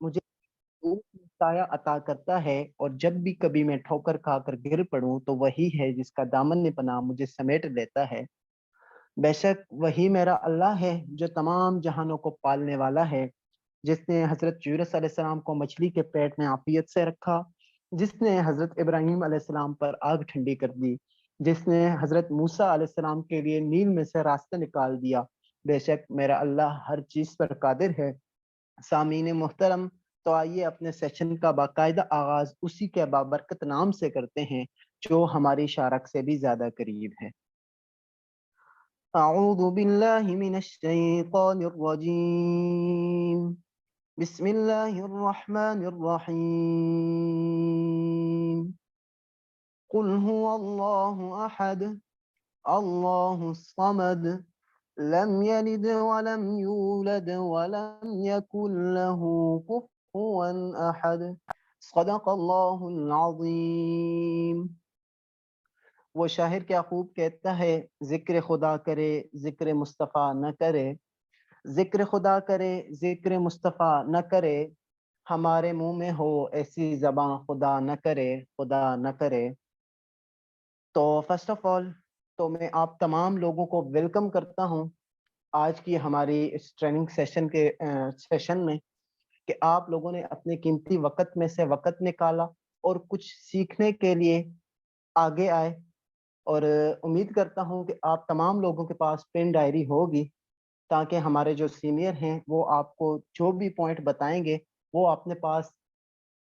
मुझे धूप में साया अता करता है, और जब भी कभी मैं ठोकर खाकर गिर पड़ूं तो वही है जिसका दामन पनाह मुझे समेट लेता है। बेशक वही मेरा अल्लाह है जो तमाम जहानों को पालने वाला है, जिसने हजरत यूनुस अलैहिस्सलाम को मछली के पेट में आफियत से रखा, जिसने हजरत इब्राहीम अलैहिस्सलाम पर आग ठंडी कर दी, जिसने हजरत मूसा अलैहिस्सलाम के लिए नील में से रास्ता निकाल दिया। बेशक मेरा अल्लाह हर चीज पर कादिर है। सामीन मोहतरम, तो आइए अपने सेशन का बाकायदा आगाज उसी के बाबरकत नाम से करते हैं जो हमारी शारक से भी ज्यादा करीब है। अऊज़ु बिल्लाहि मिनश शैतानिर रजीम। बिस्मिल्लाहिर रहमानिर रहीम। कुल हुवल्लाहु अहद, अल्लाहुस समद, लम यलिद वलम यूलद वलम यकुल लहू कुफुवन अहद। सदक़ल्लाहुल अज़ीम। वो शाहिर क्या खूब कहता है, जिक्र खुदा करे जिक्र मुस्तफ़ा न करे, जिक्र खुदा करे जिक्र मुस्तफ़ा न करे, हमारे मुंह में हो ऐसी जबां खुदा न करे, खुदा न करे। तो फर्स्ट ऑफ ऑल तो मैं आप तमाम लोगों को वेलकम करता हूं आज की हमारी इस ट्रेनिंग सेशन में, कि आप लोगों ने अपने कीमती वक्त में से वक्त निकाला और कुछ सीखने के लिए आगे आए। और उम्मीद करता हूं कि आप तमाम लोगों के पास पेन डायरी होगी, ताकि हमारे जो सीनियर हैं वो आपको जो भी पॉइंट बताएंगे वो अपने पास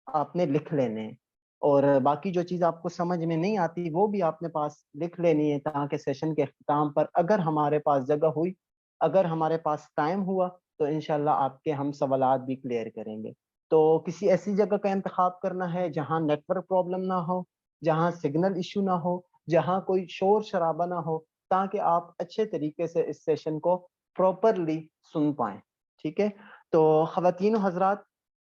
आपने लिख लेने हैं। और बाकी जो चीज़ आपको समझ में नहीं आती वो भी आपने पास लिख लेनी है, ताकि सेशन के अख्ताम पर अगर हमारे पास जगह हुई, अगर हमारे पास टाइम हुआ, तो इंशाल्लाह आपके हम सवालात भी क्लियर करेंगे। तो किसी ऐसी जगह का इंतखाब करना है जहाँ नेटवर्क प्रॉब्लम ना हो, जहाँ सिग्नल इशू ना हो, जहाँ कोई शोर शराबा ना हो, ताकि आप अच्छे तरीके से इस सेशन को प्रॉपरली सुन पाएं। ठीक है। तो ख़वातीन व हज़रात,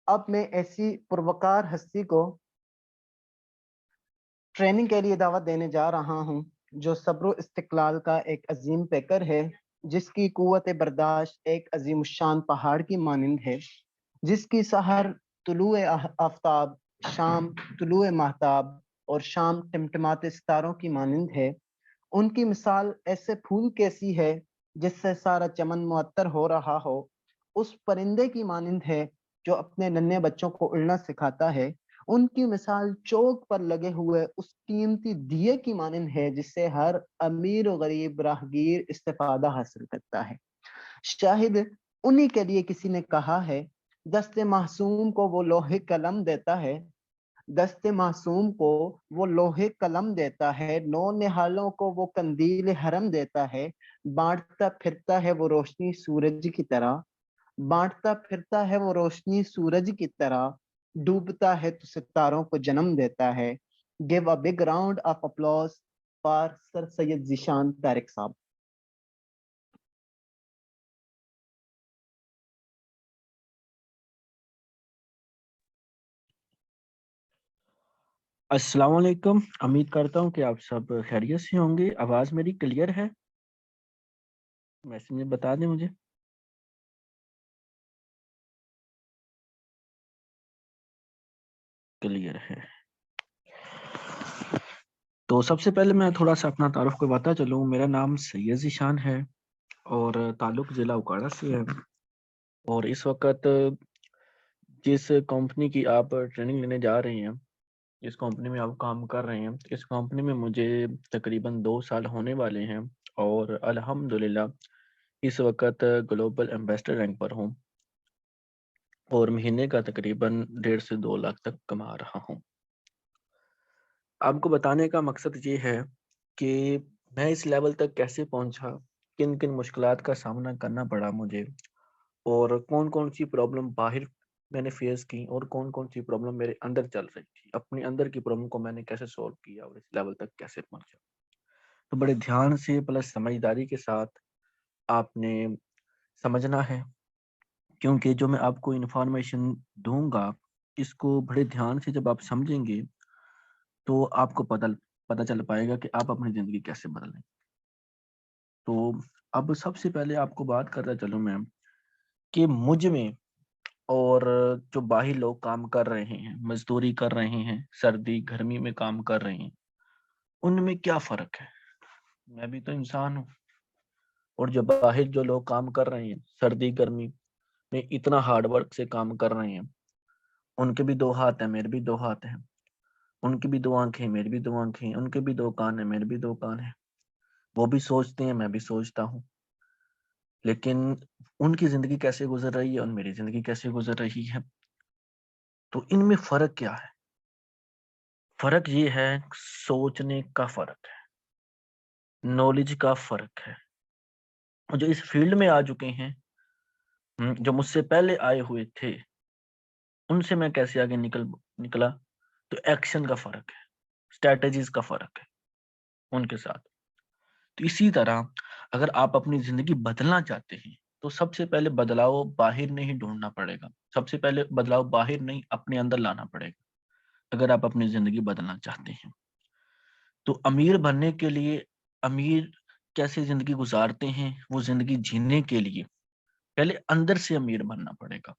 अब मैं ऐसी पुरवकार हस्ती को ट्रेनिंग के लिए दावत देने जा रहा हूँ जो सब्र इस्तिकलाल का एक अजीम पैकर है, जिसकी कुव्वत बर्दाश्त एक अजीम शान पहाड़ की मानिंद है, जिसकी सहर तुलुए आफ्ताब, शाम तुलुए महताब और शाम टिमटिमाते सितारों की मानिंद है। उनकी मिसाल ऐसे फूल कैसी है जिससे सारा चमन मुअत्तर हो रहा हो, उस परिंदे की मानिंद है जो अपने नन्हे बच्चों को उड़ना सिखाता है। उनकी मिसाल चौक पर लगे हुए उस कीमती दिए की मानिंद है जिससे हर अमीर और गरीब राहगीर इस्तेफादा हासिल करता है। शाहिद उन्हीं के लिए किसी ने कहा है, दस्ते मासूम को वो लोहे कलम देता है, दस्ते मासूम को वो लोहे कलम देता है, नौ निहालों को वो कंदील हरम देता है, बांटता फिरता है वो रोशनी सूरज की तरह, बांटता फिरता है वो रोशनी सूरज की तरह, डूबता है तो सितारों को जन्म देता है। Give a big round of applause for sir Syed Zeeshan Tariq साहब। अस्सलाम वालेकुम। उम्मीद करता हूँ कि आप सब खैरियत से होंगे। आवाज़ मेरी क्लियर है? मैसेज में बता दें मुझे। क्लियर है। तो सबसे पहले मैं थोड़ा सा अपना तारुफ करवाता चलूँ। मेरा नाम सैयद ज़ीशान है और ताल्लुक ज़िला उकाड़ा से है। और इस वक्त जिस कंपनी की आप ट्रेनिंग लेने जा रहे हैं, जिस कंपनी में आप काम कर रहे हैं, इस कंपनी में मुझे तकरीबन 2 साल होने वाले हैं और अल्हम्दुलिल्लाह इस वक्त ग्लोबल एम्बेसडर रैंक पर हूँ और महीने का तकरीबन 1.5 से 2 लाख तक कमा रहा हूँ। आपको बताने का मकसद ये है कि मैं इस लेवल तक कैसे पहुंचा, किन किन मुश्किलात का सामना करना पड़ा मुझे, और कौन कौन सी प्रॉब्लम बाहर मैंने फेस की और कौन कौन सी प्रॉब्लम मेरे अंदर चल रही थी। अपने अंदर की प्रॉब्लम को मैंने कैसे सॉल्व किया और इस लेवल तक कैसे पहुंचा। तो बड़े ध्यान से प्लस समझदारी के साथ आपने समझना है, क्योंकि जो मैं आपको इन्फॉर्मेशन दूंगा इसको बड़े ध्यान से जब आप समझेंगे तो आपको पता पता चल पाएगा कि आप अपनी ज़िंदगी कैसे बदलें। तो अब सबसे पहले आपको बात करता चलूँ मैं कि मुझ में और जो बाहर लोग काम कर रहे हैं, मजदूरी कर रहे हैं, सर्दी गर्मी में काम कर रहे हैं, उनमें क्या फर्क है? मैं भी तो इंसान हूँ। और जो बाहर जो लोग काम कर रहे हैं, सर्दी गर्मी में इतना हार्ड वर्क से काम कर रहे हैं, उनके भी दो हाथ हैं, मेरे भी दो हाथ हैं। उनकी भी दो आंखें, मेरी भी दो आंखें। उनके भी दो कान हैं, मेरे भी दो कान हैं। वो भी सोचते हैं, मैं भी सोचता हूँ। लेकिन उनकी जिंदगी कैसे गुजर रही है और मेरी जिंदगी कैसे गुजर रही है, तो इनमें फर्क क्या है? फर्क ये है, सोचने का फर्क है, नॉलेज का फर्क है। और जो इस फील्ड में आ चुके हैं, जो मुझसे पहले आए हुए थे, उनसे मैं कैसे आगे निकला, तो एक्शन का फर्क है, स्ट्रेटजीज का फर्क है उनके साथ। तो इसी तरह अगर आप अपनी जिंदगी बदलना चाहते हैं, तो सबसे पहले बदलाव बाहर नहीं ढूंढना पड़ेगा। सबसे पहले बदलाव बाहर नहीं, अपने अंदर लाना पड़ेगा अगर आप अपनी जिंदगी बदलना चाहते हैं। तो अमीर बनने के लिए, अमीर कैसे जिंदगी गुजारते हैं, वो जिंदगी जीने के लिए पहले अंदर से अमीर बनना पड़ेगा।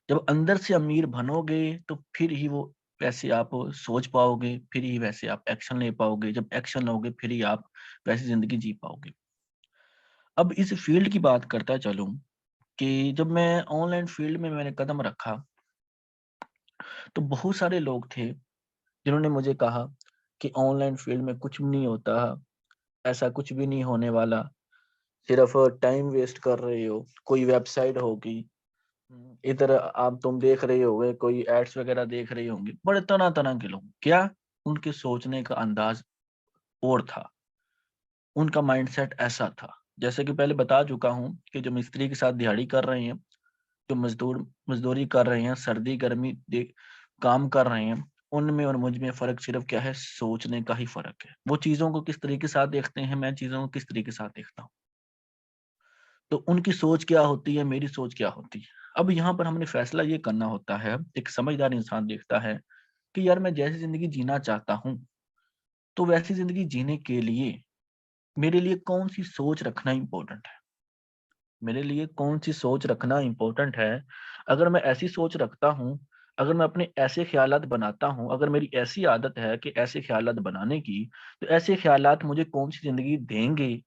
जब अंदर से अमीर बनोगे तो फिर ही वो वैसे आप सोच पाओगे, फिर ही वैसे आप एक्शन ले पाओगे। जब एक्शन लोगे फिर ही आप वैसी जिंदगी जी पाओगे। अब इस फील्ड की बात करता चलूं कि जब मैं ऑनलाइन फील्ड में मैंने कदम रखा, तो बहुत सारे लोग थे जिन्होंने मुझे कहा कि ऑनलाइन फील्ड में कुछ भी नहीं होता, ऐसा कुछ भी नहीं होने वाला, सिर्फ टाइम वेस्ट कर रहे हो, कोई वेबसाइट होगी, इधर आप तुम देख रहे होगे, कोई एड्स वगैरह देख रहे होंगे। बड़े तरह तरह के लोग, क्या उनके सोचने का अंदाज और था, उनका माइंडसेट ऐसा था। जैसे कि पहले बता चुका हूँ कि जो मिस्त्री के साथ दिहाड़ी कर रहे हैं, जो मजदूरी कर रहे हैं, सर्दी गर्मी काम कर रहे हैं, उनमें और मुझ में फर्क सिर्फ क्या है, सोचने का ही फर्क है। वो चीजों को किस तरीके के साथ देखते हैं, मैं चीजों को किस तरीके के साथ देखता हूँ। तो उनकी सोच क्या होती है, मेरी सोच क्या होती है। अब यहाँ पर हमने फैसला ये करना होता है, एक समझदार इंसान देखता है कि यार मैं जैसी जिंदगी जीना चाहता हूँ, तो वैसी जिंदगी जीने के लिए मेरे लिए कौन सी सोच रखना इंपॉर्टेंट है। मेरे लिए कौन सी सोच रखना इंपॉर्टेंट है। अगर मैं ऐसी सोच रखता हूँ, अगर मैं अपने ऐसे ख्यालात बनाता हूँ, अगर मेरी ऐसी आदत है कि ऐसे ख्यालात बनाने की, तो ऐसे ख्यालात मुझे कौन सी जिंदगी देंगे।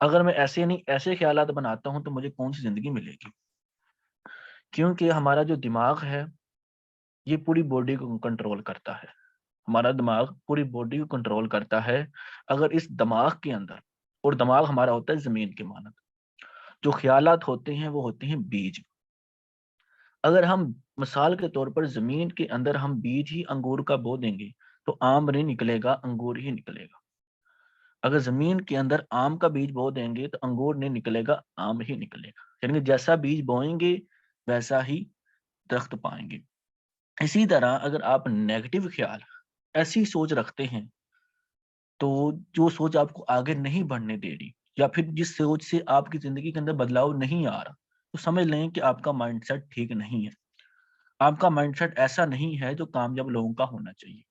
अगर मैं ऐसे नहीं, ऐसे ख्यालात बनाता हूँ, तो मुझे कौन सी जिंदगी मिलेगी। क्योंकि हमारा जो दिमाग है, ये पूरी बॉडी को कंट्रोल करता है। हमारा दिमाग पूरी बॉडी को कंट्रोल करता है। अगर इस दिमाग के अंदर, और दिमाग हमारा होता है जमीन के मानद, जो ख्यालात होते हैं वो होते हैं बीज। अगर हम मिसाल के तौर पर जमीन के अंदर हम बीज ही अंगूर का बो देंगे, तो आम नहीं निकलेगा, अंगूर ही निकलेगा। अगर जमीन के अंदर आम का बीज बो देंगे, तो अंगूर नहीं निकलेगा, आम ही निकलेगा। यानी कि जैसा बीज बोएंगे वैसा ही दरख्त पाएंगे। इसी तरह अगर आप नेगेटिव ख्याल, ऐसी सोच रखते हैं, तो जो सोच आपको आगे नहीं बढ़ने दे रही, या फिर जिस सोच से आपकी जिंदगी के अंदर बदलाव नहीं आ रहा, तो समझ लें कि आपका माइंडसेट ठीक नहीं है। आपका माइंडसेट ऐसा नहीं है जो कामयाब लोगों का होना चाहिए।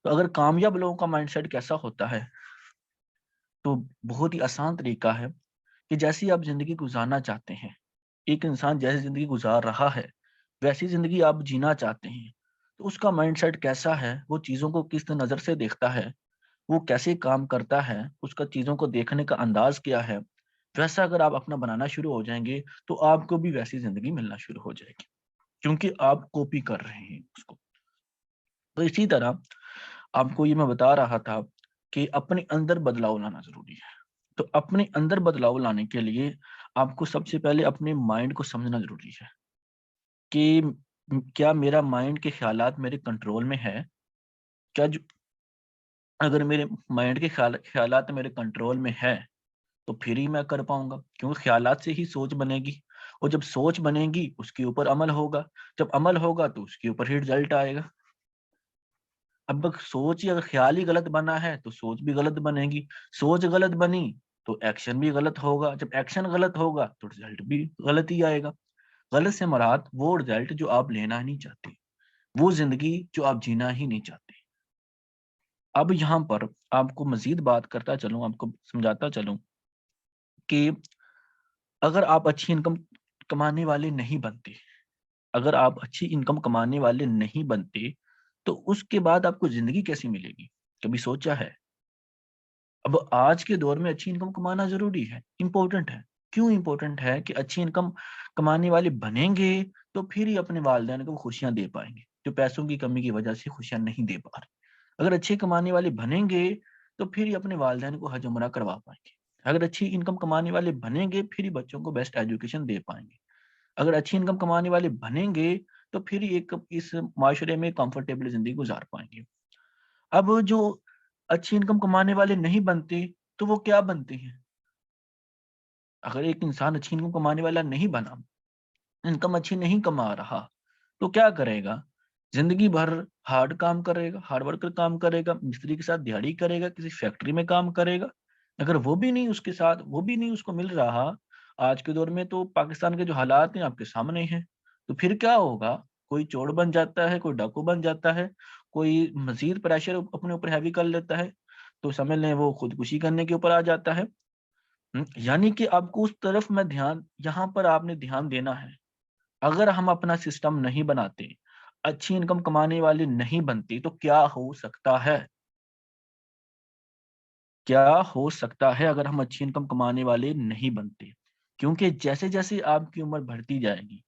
तो अगर कामयाब लोगों का माइंडसेट कैसा होता है, तो बहुत ही आसान तरीका है कि जैसी आप जिंदगी गुजारना चाहते हैं, एक इंसान जैसी जिंदगी गुजार रहा है, वैसी जिंदगी आप जीना चाहते हैं, तो उसका माइंडसेट कैसा है, वो चीजों को किस नजर से देखता है, वो कैसे काम करता है, उसका चीजों को देखने का अंदाज क्या है, वैसा अगर आप अपना बनाना शुरू हो जाएंगे, तो आपको भी वैसी जिंदगी मिलना शुरू हो जाएगी, क्योंकि आप कॉपी कर रहे हैं उसको। तो इसी तरह आपको ये मैं बता रहा था कि अपने अंदर बदलाव लाना जरूरी है। तो अपने अंदर बदलाव लाने के लिए आपको सबसे पहले अपने माइंड को समझना जरूरी है कि क्या मेरा माइंड के ख्यालात मेरे कंट्रोल में है। क्या जो, अगर मेरे माइंड के ख्यालात मेरे कंट्रोल में है, तो फिर ही मैं कर पाऊंगा, क्योंकि ख्यालात से ही सोच बनेगी। और जब सोच बनेगी उसके ऊपर अमल होगा, जब अमल होगा तो उसके ऊपर ही रिजल्ट आएगा। अब सोच या ख्याल ही गलत बना है, तो सोच भी गलत बनेगी। सोच गलत बनी तो एक्शन भी गलत होगा, जब एक्शन गलत होगा तो रिजल्ट भी गलत ही आएगा। गलत से मुराद वो रिजल्ट जो आप लेना नहीं चाहते, वो जिंदगी जो आप जीना ही नहीं चाहते। अब यहाँ पर आपको मजीद बात करता चलूं, आपको समझाता चलूं कि अगर आप अच्छी इनकम कमाने वाले नहीं बनते, अगर आप अच्छी इनकम कमाने वाले नहीं बनते, तो उसके बाद आपको जिंदगी कैसी मिलेगी? कभी सोचा है? अब आज के दौर में अच्छी इनकम कमाना जरूरी है, इंपॉर्टेंट है। क्यों इंपॉर्टेंट है? कि अच्छी इनकम कमाने वाले बनेंगे तो फिर ही अपने वालिदैन को खुशियां दे पाएंगे, जो पैसों की कमी की वजह से खुशियां नहीं दे पा रहे। अगर अच्छे कमाने वाले बनेंगे तो फिर ही अपने वालिदैन को हज उम्रा करवा पाएंगे। अगर अच्छी इनकम कमाने वाले बनेंगे फिर ही बच्चों को बेस्ट एजुकेशन दे पाएंगे। अगर अच्छी इनकम कमाने वाले बनेंगे तो फिर ही एक इस माशरे में कंफर्टेबल जिंदगी गुजार पाएंगे। अब जो अच्छी इनकम कमाने वाले नहीं बनते, तो वो क्या बनते हैं? अगर एक इंसान अच्छी इनकम कमाने वाला नहीं बना, इनकम अच्छी नहीं कमा रहा, तो क्या करेगा? जिंदगी भर हार्ड काम करेगा, हार्ड वर्कर काम करेगा, मिस्त्री के साथ दिहाड़ी करेगा, किसी फैक्ट्री में काम करेगा। अगर वो भी नहीं उसको मिल रहा, आज के दौर में तो पाकिस्तान के जो हालात हैं आपके सामने हैं, तो फिर क्या होगा? कोई चोर बन जाता है, कोई डाकू बन जाता है, कोई मजीद प्रेशर अपने ऊपर हैवी कर लेता है, तो समझ लें वो खुदकुशी करने के ऊपर आ जाता है। यानी कि आपको उस तरफ में ध्यान, यहाँ पर आपने ध्यान देना है। अगर हम अपना सिस्टम नहीं बनाते, अच्छी इनकम कमाने वाले नहीं बनते, तो क्या हो सकता है? क्या हो सकता है अगर हम अच्छी इनकम कमाने वाले नहीं बनते? क्योंकि जैसे जैसे आपकी उम्र बढ़ती जाएगी,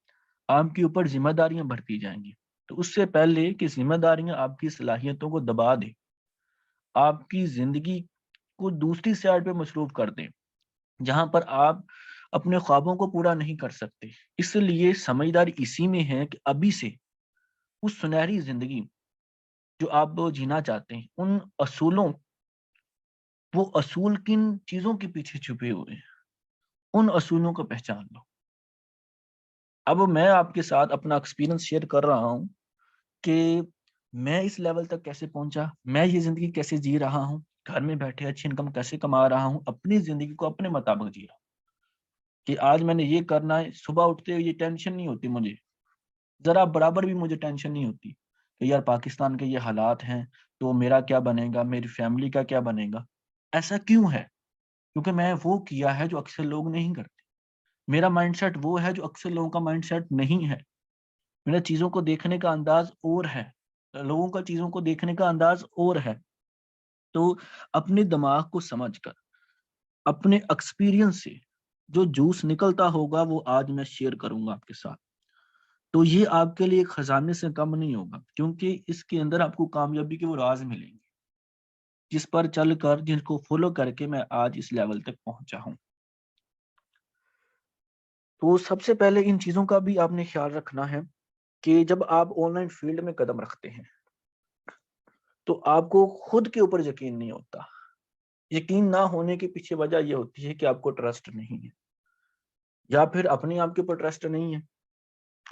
आपके ऊपर जिम्मेदारियां बढ़ती जाएंगी, तो उससे पहले कि जिम्मेदारियां आपकी सलाहियतों को दबा दें, आपकी जिंदगी को दूसरी साइड पे मसरूफ कर दें, जहां पर आप अपने ख्वाबों को पूरा नहीं कर सकते। इसलिए समझदारी इसी में है कि अभी से उस सुनहरी जिंदगी जो आप जीना चाहते हैं, उन असूलों, वो असूल किन चीजों के पीछे छुपे हुए हैं, उन असूलों को पहचान लो। अब मैं आपके साथ अपना एक्सपीरियंस शेयर कर रहा हूँ कि मैं इस लेवल तक कैसे पहुंचा, मैं ये जिंदगी कैसे जी रहा हूँ, घर में बैठे अच्छी इनकम कैसे कमा रहा हूँ, अपनी जिंदगी को अपने मुताबिक जी रहा हूँ। कि आज मैंने ये करना है, सुबह उठते हुए ये टेंशन नहीं होती मुझे, जरा बराबर भी मुझे टेंशन नहीं होती कि यार पाकिस्तान के ये हालात हैं, तो मेरा क्या बनेगा, मेरी फैमिली का क्या बनेगा। ऐसा क्यों है? क्योंकि मैं वो किया है जो अक्सर लोग नहीं करते। मेरा माइंडसेट वो है जो अक्सर लोगों का माइंडसेट नहीं है। मेरा चीजों को देखने का अंदाज और है, लोगों का चीजों को देखने का अंदाज और है। तो अपने दिमाग को समझकर, अपने एक्सपीरियंस से जो जूस निकलता होगा वो आज मैं शेयर करूंगा आपके साथ। तो ये आपके लिए खजाने से कम नहीं होगा, क्योंकि इसके अंदर आपको कामयाबी के वो राज मिलेंगे, जिस पर चलकर, जिनको फॉलो करके मैं आज इस लेवल तक पहुंचा हूं। तो सबसे पहले इन चीजों का भी आपने ख्याल रखना है कि जब आप ऑनलाइन फील्ड में कदम रखते हैं, तो आपको खुद के ऊपर यकीन नहीं होता। यकीन ना होने के पीछे वजह यह होती है कि आपको ट्रस्ट नहीं है, या फिर अपने आप के ऊपर ट्रस्ट नहीं है,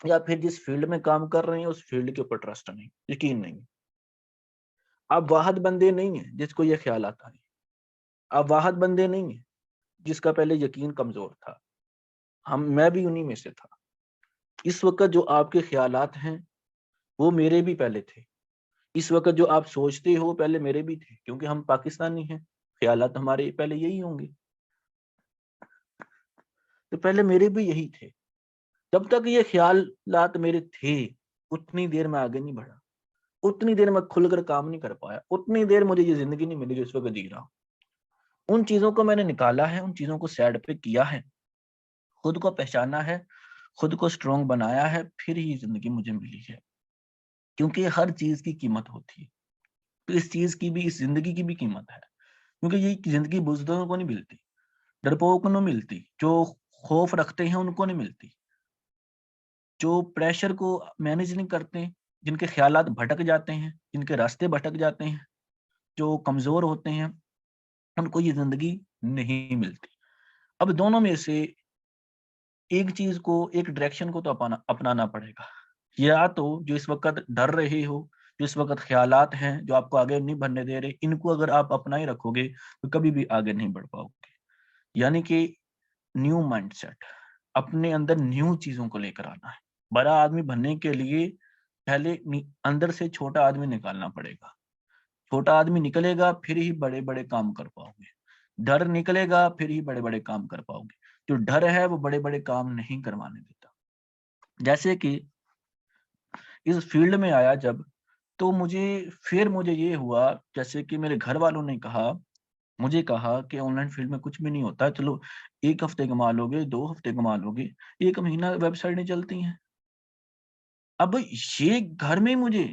या फिर जिस फील्ड में काम कर रहे हैं उस फील्ड के ऊपर ट्रस्ट नहीं, यकीन नहीं। आप वाहद बंदे नहीं है जिसको ये ख्याल आता है। आप वाहद बंदे नहीं है जिसका पहले यकीन कमजोर था। मैं भी उन्हीं में से था। इस वक्त जो आपके ख्यालात हैं वो मेरे भी पहले थे। इस वक्त जो आप सोचते हो पहले मेरे भी थे, क्योंकि हम पाकिस्तानी हैं, ख्यालात हमारे पहले यही होंगे। तो पहले मेरे भी यही थे। जब तक ये ख्यालात मेरे थे, उतनी देर मैं आगे नहीं बढ़ा, उतनी देर मैं खुलकर काम नहीं कर पाया, उतनी देर मुझे ये जिंदगी नहीं मिली जो इस वक्त जी रहा हूं। उन चीजों को मैंने निकाला है, उन चीजों को साइड पे किया है, खुद को पहचाना है, खुद को स्ट्रोंग बनाया है, फिर ही जिंदगी मुझे मिली है। क्योंकि हर चीज की कीमत होती है, तो इस चीज की भी, इस जिंदगी की भी कीमत है। क्योंकि ये जिंदगी बुजुर्गों को नहीं मिलती, डरपोकों को नहीं मिलती, जो खौफ रखते हैं उनको नहीं मिलती, जो प्रेशर को मैनेज नहीं करते, जिनके ख्यालात भटक जाते हैं, जिनके रास्ते भटक जाते हैं, जो कमजोर होते हैं, उनको ये जिंदगी नहीं मिलती। अब दोनों में से एक चीज को, एक डायरेक्शन को तो अपनाना पड़ेगा। या तो जो इस वक्त डर रहे हो, जो इस वक्त ख्यालात हैं जो आपको आगे नहीं बढ़ने दे रहे, इनको अगर आप अपना ही रखोगे तो कभी भी आगे नहीं बढ़ पाओगे। यानी कि न्यू माइंडसेट, अपने अंदर न्यू चीजों को लेकर आना है। बड़ा आदमी बनने के लिए पहले अंदर से छोटा आदमी निकालना पड़ेगा। छोटा आदमी निकलेगा फिर ही बड़े बड़े काम कर पाओगे, डर निकलेगा फिर ही बड़े बड़े काम कर पाओगे। जो डर है वो बड़े बड़े काम नहीं करवाने देता। जैसे कि इस फील्ड में आया जब, तो मुझे ये हुआ, जैसे कि मेरे घर वालों ने मुझे कहा कि ऑनलाइन फील्ड में कुछ भी नहीं होता, चलो 1 हफ्ते कमा लोगे, 2 हफ्ते कमा लोगे, 1 महीना वेबसाइट नहीं चलती हैं। अब ये घर में ही मुझे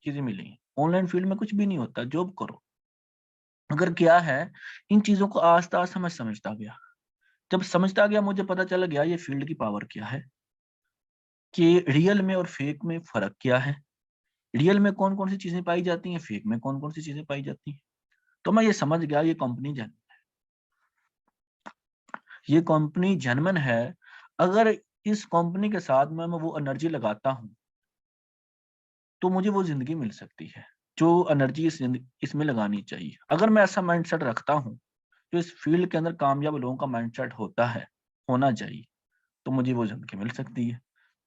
चीजें मिली, ऑनलाइन फील्ड में कुछ भी नहीं होता, जॉब करो। अगर क्या है, इन चीजों को आस्ता आस्ता मैं समझता गया। जब समझता गया मुझे पता चल गया ये फील्ड की पावर क्या है, कि रियल में और फेक में फर्क क्या है, रियल में कौन कौन सी चीजें पाई जाती हैं, फेक में कौन कौन सी चीजें पाई जाती हैं। तो मैं ये समझ गया ये कंपनी जेन्युइन है। अगर इस कंपनी के साथ मैं वो एनर्जी लगाता हूँ तो मुझे वो जिंदगी मिल सकती है जो एनर्जी इसमें लगानी चाहिए। अगर मैं ऐसा माइंडसेट रखता हूँ, जो इस फील्ड के अंदर कामयाब लोगों का माइंडसेट होना चाहिए, तो मुझे वो जिंदगी मिल सकती है।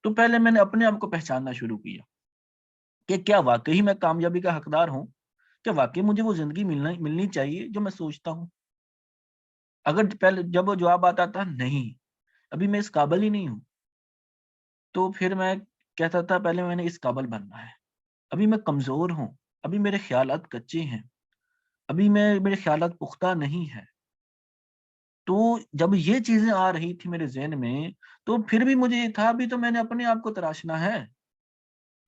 तो पहले मैंने अपने आप को पहचानना शुरू किया कि क्या वाकई मैं कामयाबी का हकदार हूँ, क्या वाकई मुझे वो जिंदगी मिलनी चाहिए जो मैं सोचता हूँ। अगर पहले जब वो जवाब आता था नहीं, अभी मैं इस काबिल ही नहीं हूँ, तो फिर मैं कहता था पहले मैंने इस काबिल बनना है, अभी मैं कमजोर हूँ, अभी मेरे ख्यालात कच्चे हैं, अभी मेरे ख्यालात पुख्ता नहीं है। तो जब ये चीजें आ रही थी मेरे ज़हन में, तो फिर भी मुझे ये था अभी तो मैंने अपने आप को तराशना है।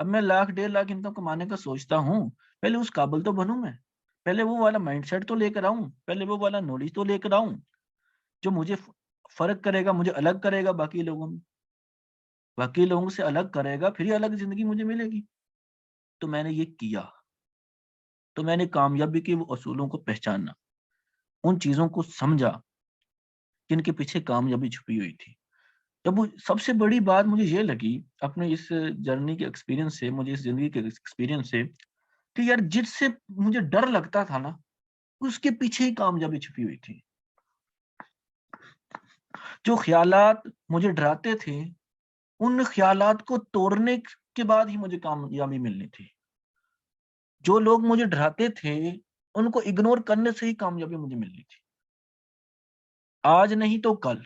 अब मैं 1 लाख 1.5 लाख इनकम कमाने का सोचता हूँ, पहले उस काबिल तो बनूं मैं, पहले वो वाला माइंडसेट तो लेकर आऊं, पहले वो वाला नॉलेज तो लेकर आऊं जो मुझे फर्क करेगा, मुझे अलग करेगा बाकी लोगों से अलग करेगा, फिर ही अलग जिंदगी मुझे मिलेगी। तो मैंने ये किया। तो मैंने कामयाबी के वो असूलों को पहचाना, उन चीजों को समझा जिनके पीछे कामयाबी छुपी हुई थी। जब वो सबसे बड़ी बात मुझे ये लगी अपने इस जर्नी के एक्सपीरियंस से, मुझे इस जिंदगी के एक्सपीरियंस से, कि यार जिससे मुझे डर लगता था ना, उसके पीछे ही कामयाबी छुपी हुई थी। जो ख्यालात मुझे डराते थे, उन ख्यालात को तोड़ने के बाद ही मुझे कामयाबी मिलनी थी। जो लोग मुझे डराते थे, उनको इग्नोर करने से ही कामयाबी मुझे मिलनी थी। आज नहीं तो कल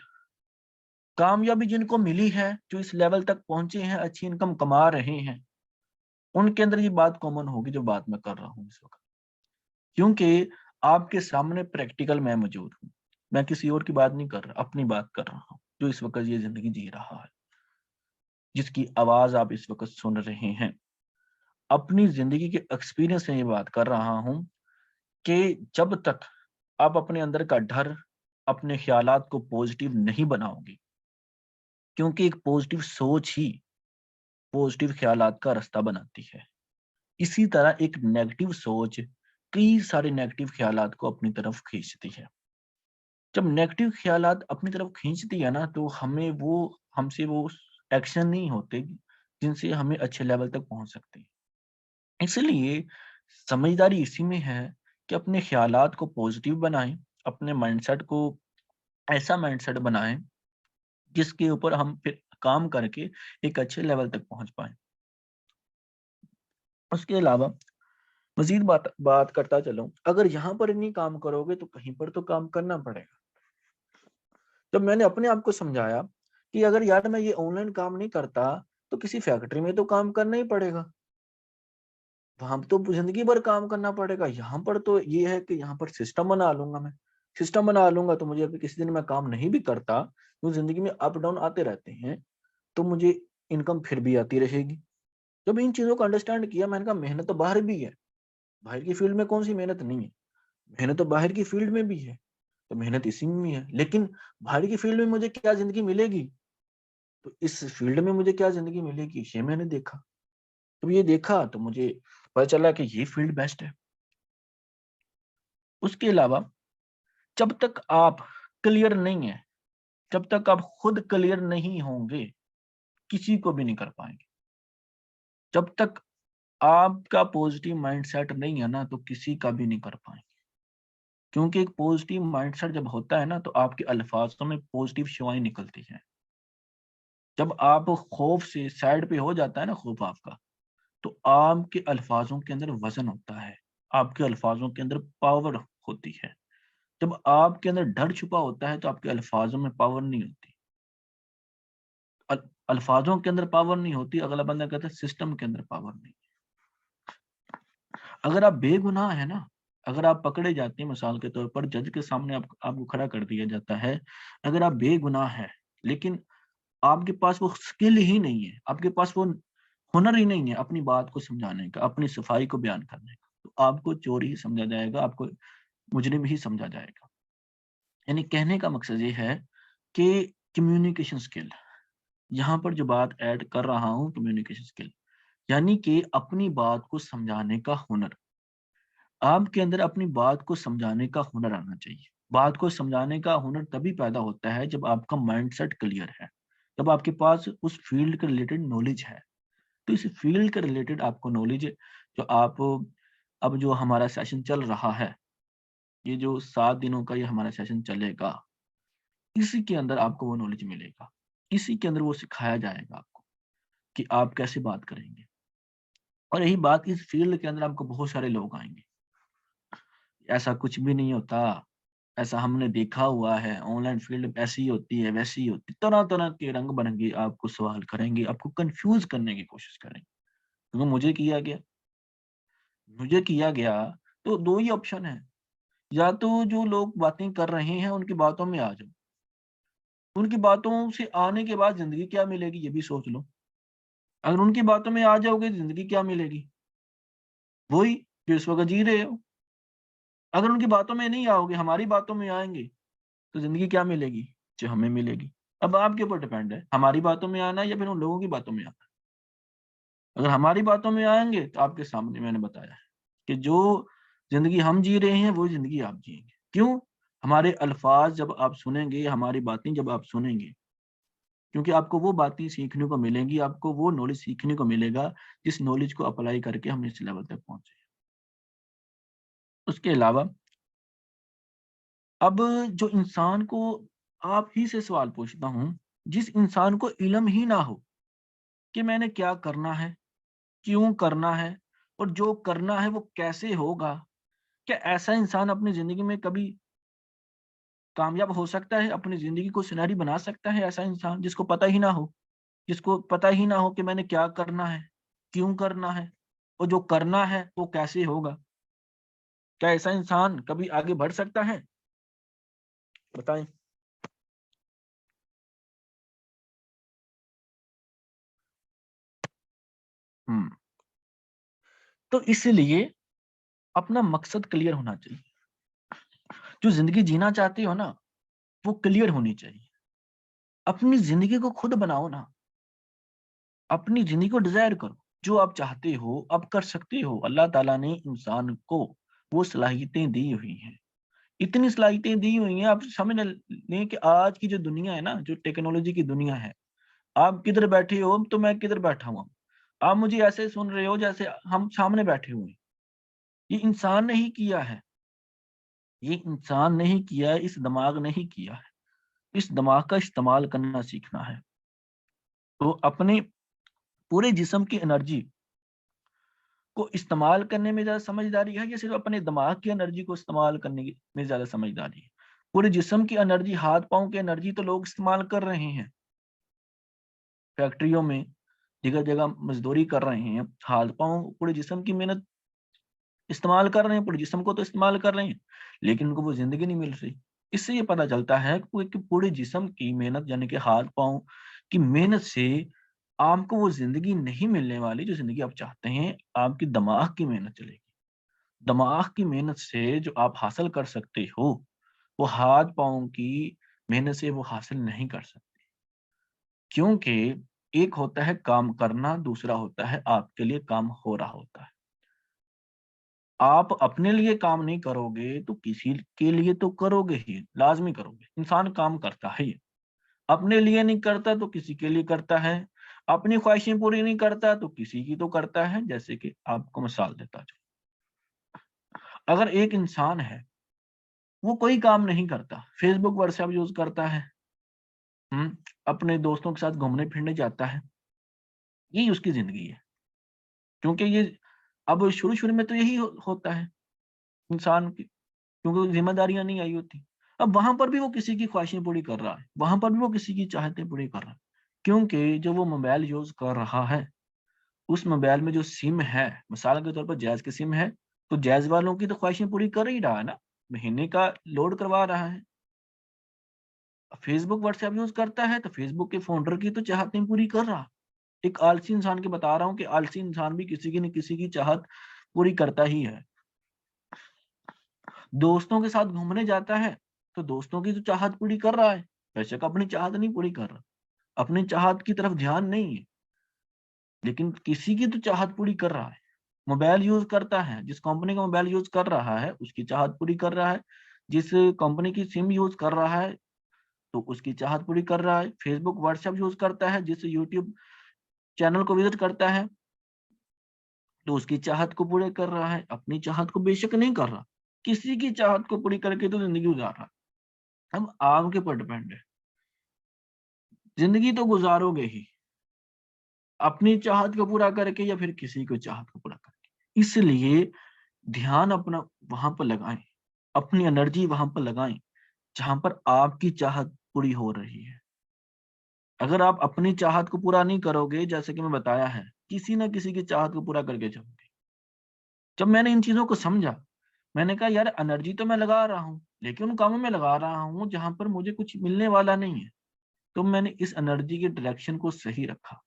कामयाबी जिनको मिली है, जो इस लेवल तक पहुंचे हैं, अच्छी इनकम कमा रहे हैं, उनके अंदर ये बात कॉमन होगी जो बात मैं कर रहा हूँ इस वक्त। क्योंकि आपके सामने प्रैक्टिकल मैं मौजूद हूँ, मैं किसी और की बात नहीं कर रहा, अपनी बात कर रहा हूँ, जो इस वक्त ये जिंदगी जी रहा है, जिसकी आवाज आप इस वक्त सुन रहे हैं। अपनी जिंदगी के एक्सपीरियंस से ये बात कर रहा हूँ कि जब तक आप अपने अंदर का डर, अपने ख्यालात को पॉजिटिव नहीं बनाओगे, क्योंकि एक पॉजिटिव सोच ही पॉजिटिव ख्यालात का रास्ता बनाती है। इसी तरह एक नेगेटिव सोच कई सारे नेगेटिव ख्यालात को अपनी तरफ खींचती है। जब नेगेटिव ख्यालात अपनी तरफ खींचती है ना, तो हमसे वो एक्शन नहीं होते जिनसे हमें अच्छे लेवल तक पहुंच सकते हैं। इसलिए समझदारी इसी में है कि अपने ख्यालात को पॉजिटिव बनाएं, अपने माइंडसेट को ऐसा माइंडसेट बनाएं जिसके ऊपर हम फिर काम करके एक अच्छे लेवल तक पहुंच पाए। उसके अलावा मजीद बात बात करता चलूं, अगर यहाँ पर नहीं काम करोगे तो कहीं पर तो काम करना पड़ेगा। जब मैंने अपने आप को समझाया कि अगर यार मैं ये ऑनलाइन काम नहीं करता तो किसी फैक्ट्री में तो काम करना ही पड़ेगा, वहां तो जिंदगी भर काम करना पड़ेगा। यहाँ पर तो ये है कि यहाँ पर सिस्टम बना लूंगा, मैं सिस्टम बना लूंगा, तो मुझे अगर किसी दिन मैं काम नहीं भी करता, तो जिंदगी में अप डाउन आते रहते हैं, तो मुझे इनकम फिर भी आती रहेगी। जब इन चीजों को अंडरस्टैंड किया, मैंने कहा मेहनत तो बाहर भी है, बाहर की फील्ड में कौन सी मेहनत नहीं है, मेहनत तो बाहर की फील्ड में भी है, तो मेहनत इसी में भी है। लेकिन बाहर की फील्ड में मुझे क्या जिंदगी मिलेगी, तो इस फील्ड में मुझे क्या जिंदगी मिलेगी, ये मैंने देखा। तो ये देखा तो मुझे पता चला कि ये फील्ड बेस्ट है। उसके अलावा जब तक आप क्लियर नहीं है, जब तक आप खुद क्लियर नहीं होंगे, किसी को भी नहीं कर पाएंगे। जब तक आपका पॉजिटिव माइंडसेट नहीं है ना, तो किसी का भी नहीं कर पाएंगे। क्योंकि एक पॉजिटिव माइंडसेट जब होता है ना, तो आपके अल्फाजों में पॉजिटिव शिवाएं निकलती हैं। जब आप खौफ से साइड पे हो जाता है ना खौफ आपका, तो आपके अल्फाजों के अंदर वजन होता है, आपके अल्फाजों के अंदर पावर होती है। जब आपके अंदर डर छुपा होता है तो आपके अल्फाजों में पावर नहीं होती। अल्फाजों के अंदर पावर नहीं होती, अगला बंदा कहता है सिस्टम के अंदर पावर नहीं। अगर आप बेगुनाह है ना, अगर आप पकड़े जाते हैं, मिसाल के तौर पर जज के सामने आपको खड़ा कर दिया जाता है, अगर आप बेगुनाह है लेकिन आपके पास वो स्किल ही नहीं है, आपके पास वो हुनर ही नहीं है अपनी बात को समझाने का, अपनी सफाई को बयान करने का, तो आपको चोर ही समझा जाएगा, आपको मुजरिम ही समझा जाएगा। यानी कहने का मकसद ये है कि कम्युनिकेशन स्किल, यहाँ पर जो बात ऐड कर रहा हूँ कम्युनिकेशन स्किल, यानी कि अपनी बात को समझाने का हुनर। आपके अंदर अपनी बात को समझाने का हुनर आना चाहिए। बात को समझाने का हुनर तभी पैदा होता है जब आपका माइंडसेट क्लियर है, जब आपके पास उस फील्ड के रिलेटेड नॉलेज है। तो इस फील्ड के रिलेटेड आपको नॉलेज, जो आप अब जो हमारा सेशन चल रहा है, ये जो 7 दिनों का ये हमारा सेशन चलेगा, इसी के अंदर आपको वो नॉलेज मिलेगा, इसी के अंदर वो सिखाया जाएगा आपको कि आप कैसे बात करेंगे। और यही बात, इस फील्ड के अंदर आपको बहुत सारे लोग आएंगे, ऐसा कुछ भी नहीं होता, ऐसा हमने देखा हुआ है, ऑनलाइन फील्ड ऐसी होती है वैसी होती, तरह तरह के रंग बिरंगे आपको सवाल करेंगे, आपको कंफ्यूज करने की कोशिश करेंगे। क्योंकि मुझे किया गया तो दो ही ऑप्शन है, या तो जो लोग बातें कर रहे हैं उनकी बातों में आ जाओ, उनकी बातों से आने के बाद जिंदगी क्या मिलेगी ये भी सोच लो। अगर उनकी बातों में आ जाओगे जिंदगी क्या मिलेगी, वही जो इस वक्त जी रहे हो। अगर उनकी बातों में नहीं आओगे, हमारी बातों में आएंगे, तो जिंदगी क्या मिलेगी, जो हमें मिलेगी। अब आपके ऊपर डिपेंड है हमारी बातों में आना या फिर उन लोगों की बातों में आना। अगर हमारी बातों में आएंगे तो आपके सामने मैंने बताया है कि जो जिंदगी हम जी रहे हैं वो जिंदगी आप जिएंगे। क्यों? हमारे अल्फाज जब आप सुनेंगे, हमारी बातें जब आप सुनेंगे, क्योंकि आपको वो बातें सीखने को मिलेंगी, आपको वो नॉलेज सीखने को मिलेगा जिस नॉलेज को अप्लाई करके हम इस लेवल तक पहुंचे। उसके अलावा अब जो इंसान को, आप ही से सवाल पूछता हूं, जिस इंसान को इल्म ही ना हो कि मैंने क्या करना है, क्यों करना है, और जो करना है वो कैसे होगा, क्या ऐसा इंसान अपनी जिंदगी में कभी कामयाब हो सकता है, अपनी जिंदगी को सुनहरी बना सकता है? ऐसा इंसान जिसको पता ही ना हो, जिसको पता ही ना हो कि मैंने क्या करना है, क्यों करना है, और जो करना है वो कैसे होगा, क्या ऐसा इंसान कभी आगे बढ़ सकता है? बताएं। हम्म तो इसलिए अपना मकसद क्लियर होना चाहिए। जो जिंदगी जीना चाहते हो ना, वो क्लियर होनी चाहिए। अपनी जिंदगी को खुद बनाओ ना, अपनी जिंदगी को डिजायर करो, जो आप चाहते हो आप कर सकते हो। अल्लाह ताला ने इंसान को वो सलाहियतें दी हुई हैं, इतनी सलाहियतें दी हुई हैं, आप समझ लें कि आज की जो दुनिया है ना, जो टेक्नोलॉजी की दुनिया है, आप किधर बैठे हो तो मैं किधर बैठा हुआ हूँ, आप मुझे ऐसे सुन रहे हो जैसे हम सामने बैठे हुए हैं। ये इंसान ने ही किया है, ये इंसान ने ही किया है, इस दिमाग ने ही किया है। इस दिमाग का इस्तेमाल करना सीखना है। तो अपने पूरे जिस्म की एनर्जी को इस्तेमाल करने में ज्यादा समझदारी है, या सिर्फ अपने दिमाग की एनर्जी को इस्तेमाल करने में ज्यादा समझदारी है? पूरे जिस्म की एनर्जी, हाथ पांव की एनर्जी तो लोग इस्तेमाल कर रहे हैं, फैक्ट्रियों में जगह जगह मजदूरी कर रहे हैं, हाथ पांव पूरे जिस्म की मेहनत इस्तेमाल कर रहे हैं, पूरे जिस्म को तो इस्तेमाल कर रहे हैं, लेकिन उनको वो जिंदगी नहीं मिल रही। इससे ये पता चलता है कि पूरे जिस्म की मेहनत, यानी कि हाथ पांव की मेहनत से आपको वो जिंदगी नहीं मिलने वाली जो जिंदगी आप चाहते हैं। आपकी दिमाग की मेहनत चलेगी। दिमाग की मेहनत से जो आप हासिल कर सकते हो, वो हाथ पांव की मेहनत से वो हासिल नहीं कर सकते। क्योंकि एक होता है काम करना, दूसरा होता है आपके लिए काम हो रहा होता है। आप अपने लिए काम नहीं करोगे तो किसी के लिए तो करोगे ही, लाजमी करोगे। इंसान काम करता है, ये अपने लिए नहीं करता तो किसी के लिए करता है, अपनी ख्वाहिशें पूरी नहीं करता तो किसी की तो करता है। जैसे कि आपको मिसाल देता हूं, अगर एक इंसान है वो कोई काम नहीं करता, फेसबुक व्हाट्सएप यूज करता है, अपने दोस्तों के साथ घूमने फिरने जाता है, यही उसकी जिंदगी है। क्योंकि ये अब शुरू शुरू में तो यही होता है इंसान की। क्योंकि जिम्मेदारियां नहीं आई होती। अब वहां पर भी वो किसी की ख्वाहिशें पूरी कर रहा है, वहां पर भी वो किसी की चाहतें पूरी कर रहा है, क्योंकि जो वो मोबाइल यूज कर रहा है उस मोबाइल में जो सिम है, मिसाल के तौर पर जैज की सिम है, तो जैज वालों की तो ख्वाहिशें पूरी कर ही रहा है ना, महीने का लोड करवा रहा है। फेसबुक व्हाट्सएप यूज करता है तो फेसबुक के फाउंडर की तो चाहतें पूरी कर रहा। एक आलसी इंसान की बता रहा हूँ कि आलसी इंसान भी किसी की न किसी की चाहत पूरी करता ही है। दोस्तों के साथ घूमने जाता है तो दोस्तों की तो चाहत पूरी कर रहा है, बेशक अपनी चाहत नहीं पूरी कर रहा, अपनी चाहत की तरफ ध्यान नहीं है, लेकिन किसी की तो चाहत पूरी कर रहा है। मोबाइल यूज करता है, जिस कंपनी का मोबाइल यूज कर रहा है उसकी चाहत पूरी कर रहा है, जिस कंपनी की सिम यूज कर रहा है तो उसकी चाहत पूरी कर रहा है। फेसबुक व्हाट्सएप यूज करता है, जिस यूट्यूब चैनल को विजिट करता है तो उसकी चाहत को पूरे कर रहा है, अपनी चाहत को बेशक नहीं कर रहा, किसी की चाहत को पूरी करके तो जिंदगी गुजार रहा है। अब आपके पर डिपेंड है, जिंदगी तो गुजारोगे ही अपनी चाहत को पूरा करके या फिर किसी को चाहत को पूरा करके। इसलिए ध्यान अपना वहां पर लगाएं, अपनी एनर्जी वहां पर लगाएं जहां पर आपकी चाहत पूरी हो रही है। अगर आप अपनी चाहत को पूरा नहीं करोगे, जैसे कि मैं बताया है, किसी ना किसी की चाहत को पूरा करके जाओगे। जब मैंने इन चीजों को समझा, मैंने कहा यार एनर्जी तो मैं लगा रहा हूँ लेकिन उन कामों में लगा रहा हूँ जहां पर मुझे कुछ मिलने वाला नहीं है। तो मैंने इस एनर्जी के डायरेक्शन को सही रखा,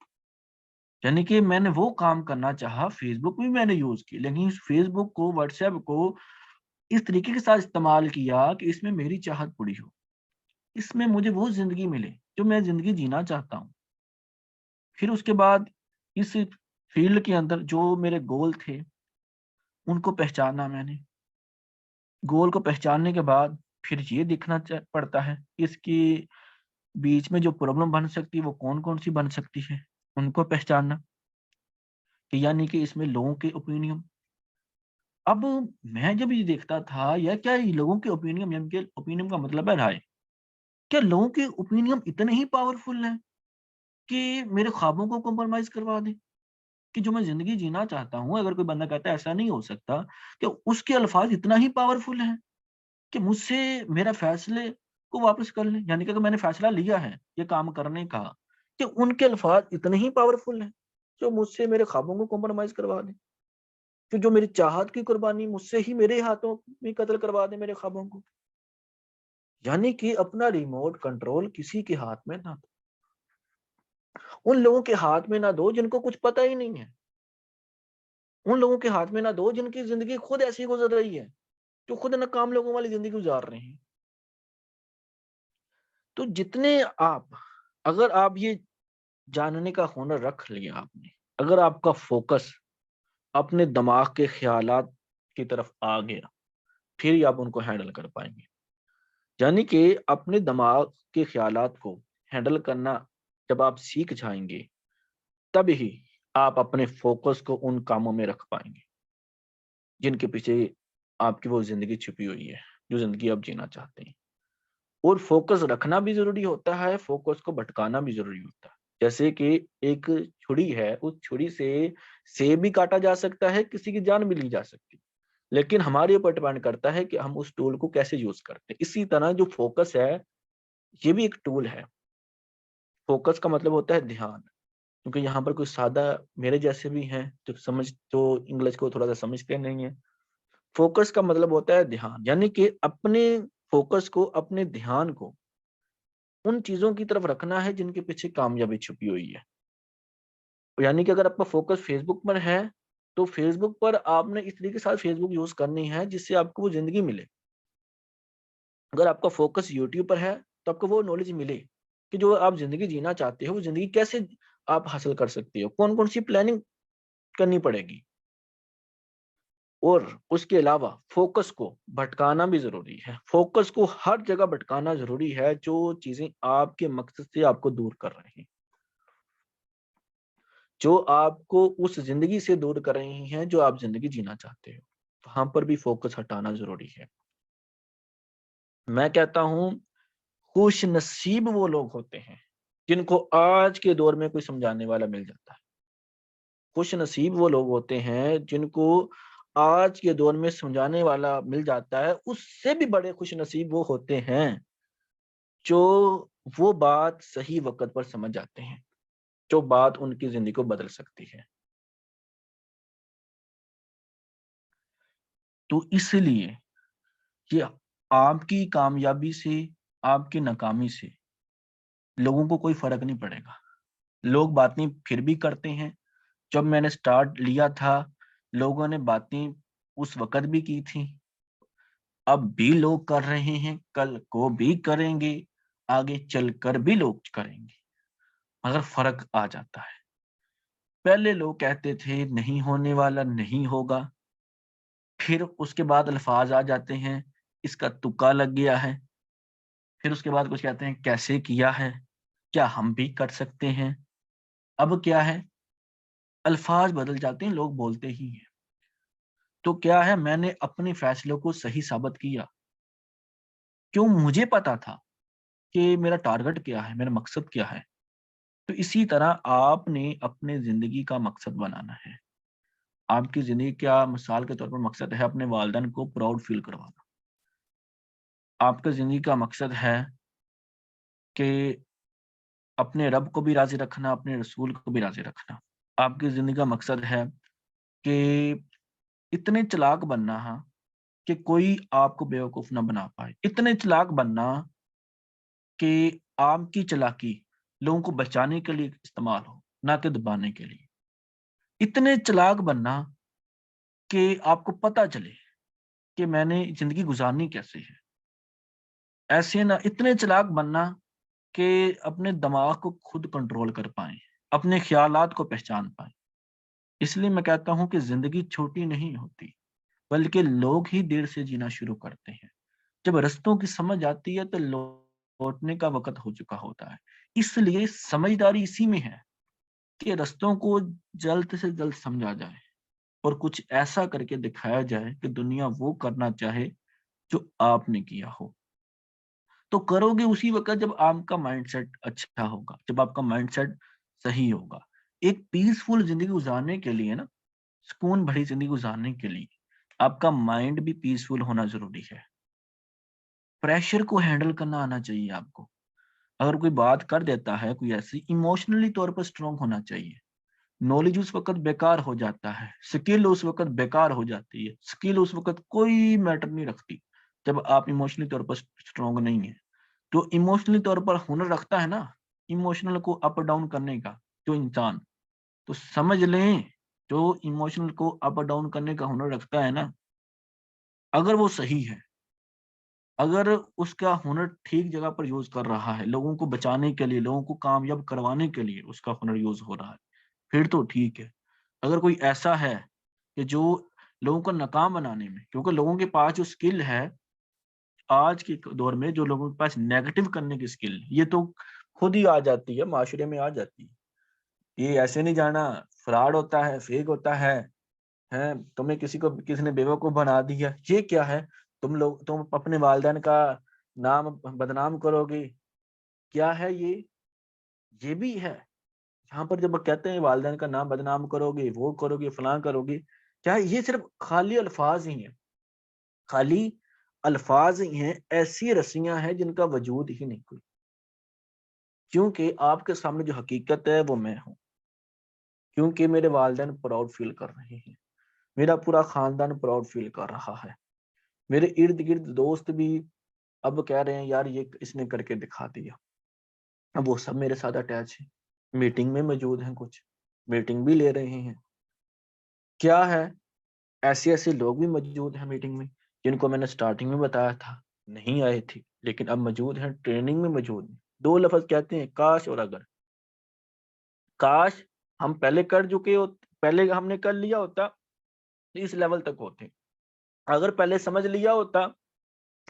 यानी कि मैंने वो काम करना चाहा, फेसबुक भी मैंने यूज की, लेकिन इस फेसबुक को व्हाट्सएप को इस तरीके के साथ इस्तेमाल किया कि इसमें मेरी चाहत पूरी हो, इसमें मुझे वो जिंदगी मिले जो मैं जिंदगी जीना चाहता हूँ। फिर उसके बाद इस फील्ड के अंदर जो मेरे गोल थे उनको पहचाना मैंने। गोल को पहचानने के बाद फिर ये देखना पड़ता है इसके बीच में जो प्रॉब्लम बन सकती है वो कौन कौन सी बन सकती है, उनको पहचानना, कि यानी कि इसमें लोगों के ओपिनियन। अब मैं जब ये देखता था या क्या ये लोगों के ओपिनियन, यानी कि ओपिनियन का मतलब है राय, क्या लोगों के ओपिनियन इतने ही पावरफुल हैं कि मेरे ख्वाबों को कॉम्प्रोमाइज करवा दें, कि जो मैं जिंदगी जीना चाहता हूँ अगर कोई बंदा कहता है ऐसा नहीं हो सकता, कि उसके अल्फाज इतना ही पावरफुल हैं कि मुझसे मेरा फैसले को वापस कर लें, यानी कि अगर मैंने फैसला लिया है ये काम करने का, कि उनके अल्फाज इतने ही पावरफुल हैं जो मुझसे मेरे ख्वाबों को कॉम्प्रोमाइज करवा दें, कि जो मेरी चाहत की कुर्बानी मुझसे ही मेरे हाथों में कत्ल करवा दे मेरे ख्वाबों को। यानी कि अपना रिमोट कंट्रोल किसी के हाथ में ना दो, उन लोगों के हाथ में ना दो जिनको कुछ पता ही नहीं है, उन लोगों के हाथ में ना दो जिनकी जिंदगी खुद ऐसी गुजर रही है, जो खुद नाकाम लोगों वाली जिंदगी गुजार रहे हैं। तो जितने आप, अगर आप ये जानने का हुनर रख लिया आपने, अगर आपका फोकस अपने दिमाग के ख्यालात की तरफ आ गया, फिर ही आप उनको हैंडल कर पाएंगे। यानी कि अपने दिमाग के ख्यालात को हैंडल करना जब आप सीख जाएंगे, तब ही आप अपने फोकस को उन कामों में रख पाएंगे जिनके पीछे आपकी वो जिंदगी छुपी हुई है, जो जिंदगी आप जीना चाहते हैं। और फोकस रखना भी जरूरी होता है, फोकस को भटकाना भी जरूरी होता है। जैसे कि एक छुरी है, उस छुरी से सेब भी काटा जा सकता है, किसी की जान भी ली जा सकती है, लेकिन हमारे ऊपर डिपेंड करता है कि हम उस टूल को कैसे यूज करते हैं। इसी तरह जो फोकस है ये भी एक टूल है। फोकस का मतलब होता है ध्यान, क्योंकि यहाँ पर कोई सादा मेरे जैसे भी हैं जो इंग्लिश को थोड़ा सा समझते नहीं है। फोकस का मतलब होता है ध्यान, यानी कि अपने फोकस को, अपने ध्यान को उन चीजों की तरफ रखना है जिनके पीछे कामयाबी छुपी हुई है। यानी कि अगर आपका फोकस फेसबुक पर है तो फेसबुक पर आपने इस तरीके के साथ फेसबुक यूज करनी है जिससे आपको वो जिंदगी मिले। अगर आपका फोकस यूट्यूब पर है तो आपको वो नॉलेज मिले कि जो आप जिंदगी जीना चाहते हो वो जिंदगी कैसे आप हासिल कर सकते हो, कौन कौन सी प्लानिंग करनी पड़ेगी। और उसके अलावा फोकस को भटकाना भी जरूरी है, फोकस को हर जगह भटकाना जरूरी है जो चीजें आपके मकसद से आपको दूर कर रही हैं, जो आपको उस जिंदगी से दूर कर रही हैं जो आप जिंदगी जीना चाहते हो, वहां पर भी फोकस हटाना जरूरी है। मैं कहता हूं खुश नसीब वो लोग होते हैं जिनको आज के दौर में कोई समझाने वाला मिल जाता है। खुश नसीब वो लोग होते हैं जिनको आज के दौर में समझाने वाला मिल जाता है, उससे भी बड़े खुश नसीब वो होते हैं जो वो बात सही वक्त पर समझ जाते हैं, जो बात उनकी जिंदगी को बदल सकती है। तो इसलिए कि आपकी कामयाबी से, आपकी नाकामी से लोगों को कोई फर्क नहीं पड़ेगा। लोग बातें फिर भी करते हैं। जब मैंने स्टार्ट लिया था, लोगों ने बातें उस वक्त भी की थी, अब भी लोग कर रहे हैं, कल को भी करेंगे, आगे चलकर भी लोग करेंगे, मगर फर्क आ जाता है। पहले लोग कहते थे नहीं होने वाला नहीं होगा, फिर उसके बाद अल्फाज आ जाते हैं इसका तुक्का लग गया है, फिर उसके बाद कुछ कहते हैं कैसे किया है, क्या हम भी कर सकते हैं। अब क्या है, अल्फाज बदल जाते हैं, लोग बोलते ही हैं। तो क्या है, मैंने अपने फैसलों को सही साबित किया। क्यों? मुझे पता था कि मेरा टारगेट क्या है, मेरा मकसद क्या है। तो इसी तरह आपने अपने जिंदगी का मकसद बनाना है। आपकी जिंदगी क्या, मिसाल के तौर पर मकसद है अपने वालिदैन को प्राउड फील करवाना। आपका जिंदगी का मकसद है कि अपने रब को भी राजी रखना, अपने रसूल को भी राजी रखना। आपकी जिंदगी का मकसद है कि इतने चालाक बनना है कि कोई आपको बेवकूफ ना बना पाए, इतने चालाक बनना कि आपकी चालाकी लोगों को बचाने के लिए इस्तेमाल हो, ना कि दबाने के लिए। इतने चालाक बनना कि आपको पता चले कि मैंने जिंदगी गुजारनी कैसे है। ऐसे ना, इतने चालाक बनना कि अपने दिमाग को खुद कंट्रोल कर पाए, अपने ख्यालात को पहचान पाए। इसलिए मैं कहता हूं कि जिंदगी छोटी नहीं होती, बल्कि लोग ही देर से जीना शुरू करते हैं। जब रस्तों की समझ आती है तो लौटने का वक्त हो चुका होता है। इसलिए समझदारी इसी में है कि रस्तों को जल्द से जल्द समझा जाए और कुछ ऐसा करके दिखाया जाए कि दुनिया वो करना चाहे जो आपने किया हो। तो करोगे उसी वक्त जब आपका माइंडसेट अच्छा होगा, जब आपका माइंडसेट सही होगा। एक पीसफुल जिंदगी गुजारने के लिए ना, सुकून भरी जिंदगी गुजारने के लिए आपका माइंड भी पीसफुल होना जरूरी है। प्रेशर को हैंडल करना आना चाहिए आपको। अगर कोई बात कर देता है कोई ऐसी, इमोशनली तौर पर स्ट्रांग होना चाहिए। नॉलेज उस वक्त बेकार हो जाता है, स्किल उस वक्त बेकार हो जाती है, स्किल उस वक्त कोई मैटर नहीं रखती जब आप इमोशनली तौर पर स्ट्रांग नहीं है। जो इमोशनली तौर पर हुनर रखता है ना, इमोशनल को अप डाउन करने का, जो इंसान, तो समझ लें, जो इमोशनल को अप डाउन करने का हुनर रखता है ना, अगर वो सही है, अगर उसका हुनर ठीक जगह पर यूज कर रहा है, लोगों को बचाने के लिए, लोगों को कामयाब करवाने के लिए उसका हुनर यूज हो रहा है, फिर तो ठीक है। अगर कोई ऐसा है कि जो लोगों को नाकाम बनाने में, क्योंकि लोगों के पास जो स्किल है आज के दौर में, जो लोगों के पास नेगेटिव करने की स्किल, ये तो खुद ही आ जाती है, माशरे में आ जाती है। ये ऐसे नहीं जाना, फ्रॉड होता है, फेक होता है, तुम्हें किसी ने बेवकूफ बना दिया, ये क्या है, तुम अपने वालिदैन का नाम बदनाम करोगे, क्या है ये भी है। यहाँ पर जब कहते हैं वालिदैन का नाम बदनाम करोगे, वो करोगे, फलां करोगे, क्या ये सिर्फ खाली अल्फाज ही हैं? खाली अल्फाज ही हैं, ऐसी रस्सियां हैं जिनका वजूद ही नहीं कोई। क्योंकि आपके सामने जो हकीकत है वो मैं हूँ, क्योंकि मेरे वालिदैन प्राउड फील कर रहे हैं, मेरा पूरा खानदान प्राउड फील कर रहा है, मेरे इर्द गिर्द दोस्त भी अब कह रहे हैं यार ये इसने करके दिखा दिया। अब वो सब मेरे साथ अटैच है, मीटिंग में मौजूद हैं, कुछ मीटिंग भी ले रहे हैं। क्या है, ऐसे ऐसे लोग भी मौजूद हैं मीटिंग में जिनको मैंने स्टार्टिंग में बताया था नहीं आए थे, लेकिन अब मौजूद हैं, ट्रेनिंग में मौजूद हैं। दो लफ्ज कहते हैं, काश और अगर। काश हम पहले कर चुके हो, पहले हमने कर लिया होता तो इस लेवल तक होते। अगर पहले समझ लिया होता,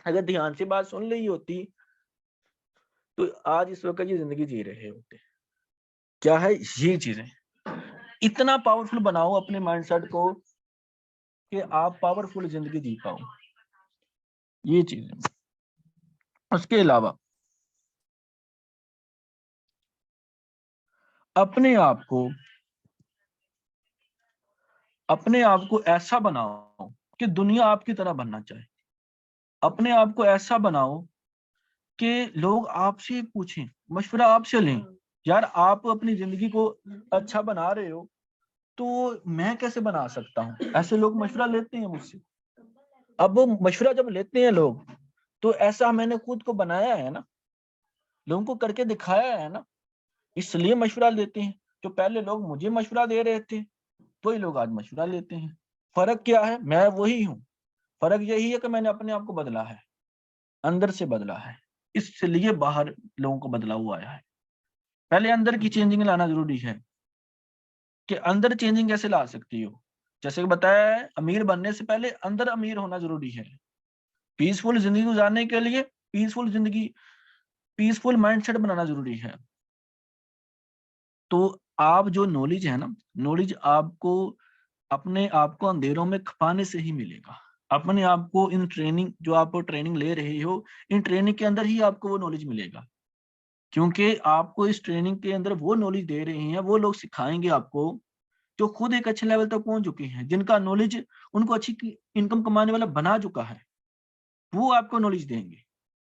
अगर ध्यान से बात सुन ली होती, तो आज इस वक्त ये जिंदगी जी रहे होते। क्या है ये चीजें, इतना पावरफुल बनाओ अपने माइंडसेट को कि आप पावरफुल जिंदगी जी पाओ, ये चीजें। उसके अलावा अपने आप को अपने आप को ऐसा बनाओ कि दुनिया आपकी तरह बनना चाहे। अपने आप को ऐसा बनाओ कि लोग आपसे पूछें, मशवरा आपसे लें। यार आप अपनी जिंदगी को अच्छा बना रहे हो तो मैं कैसे बना सकता हूँ, ऐसे लोग मशवरा लेते हैं मुझसे। अब वो मशवरा जब लेते हैं लोग, तो ऐसा मैंने खुद को बनाया है ना, लोगों को करके दिखाया है ना, इसलिए मशवरा लेते हैं। जो पहले लोग मुझे मशवरा दे रहे थे वही लोग आज मशवरा लेते हैं। फर्क क्या है? मैं वही हूँ। फर्क यही है कि मैंने अपने आप को बदला है, अंदर से बदला है, इसलिए बाहर लोगों को बदलाव आया है। पहले अंदर की चेंजिंग लाना जरूरी है। कि अंदर चेंजिंग कैसे ला सकती हो? जैसे कि बताया है, अमीर बनने से पहले अंदर अमीर होना जरूरी है। पीसफुल जिंदगी गुजारने के लिए पीसफुल जिंदगी, पीसफुल माइंडसेट बनाना जरूरी है। तो आप जो नॉलेज है ना, नॉलेज आपको अपने आप को अंधेरों में खपाने से ही मिलेगा। अपने आप को इन ट्रेनिंग, जो आप ट्रेनिंग ले रहे हो, इन ट्रेनिंग के अंदर ही आपको वो नॉलेज मिलेगा। क्योंकि आपको इस ट्रेनिंग के अंदर वो नॉलेज दे रहे हैं, वो लोग सिखाएंगे आपको जो खुद एक अच्छे लेवल तक पहुंच चुके हैं, जिनका नॉलेज उनको अच्छी इनकम कमाने वाला बना चुका है, वो आपको नॉलेज देंगे।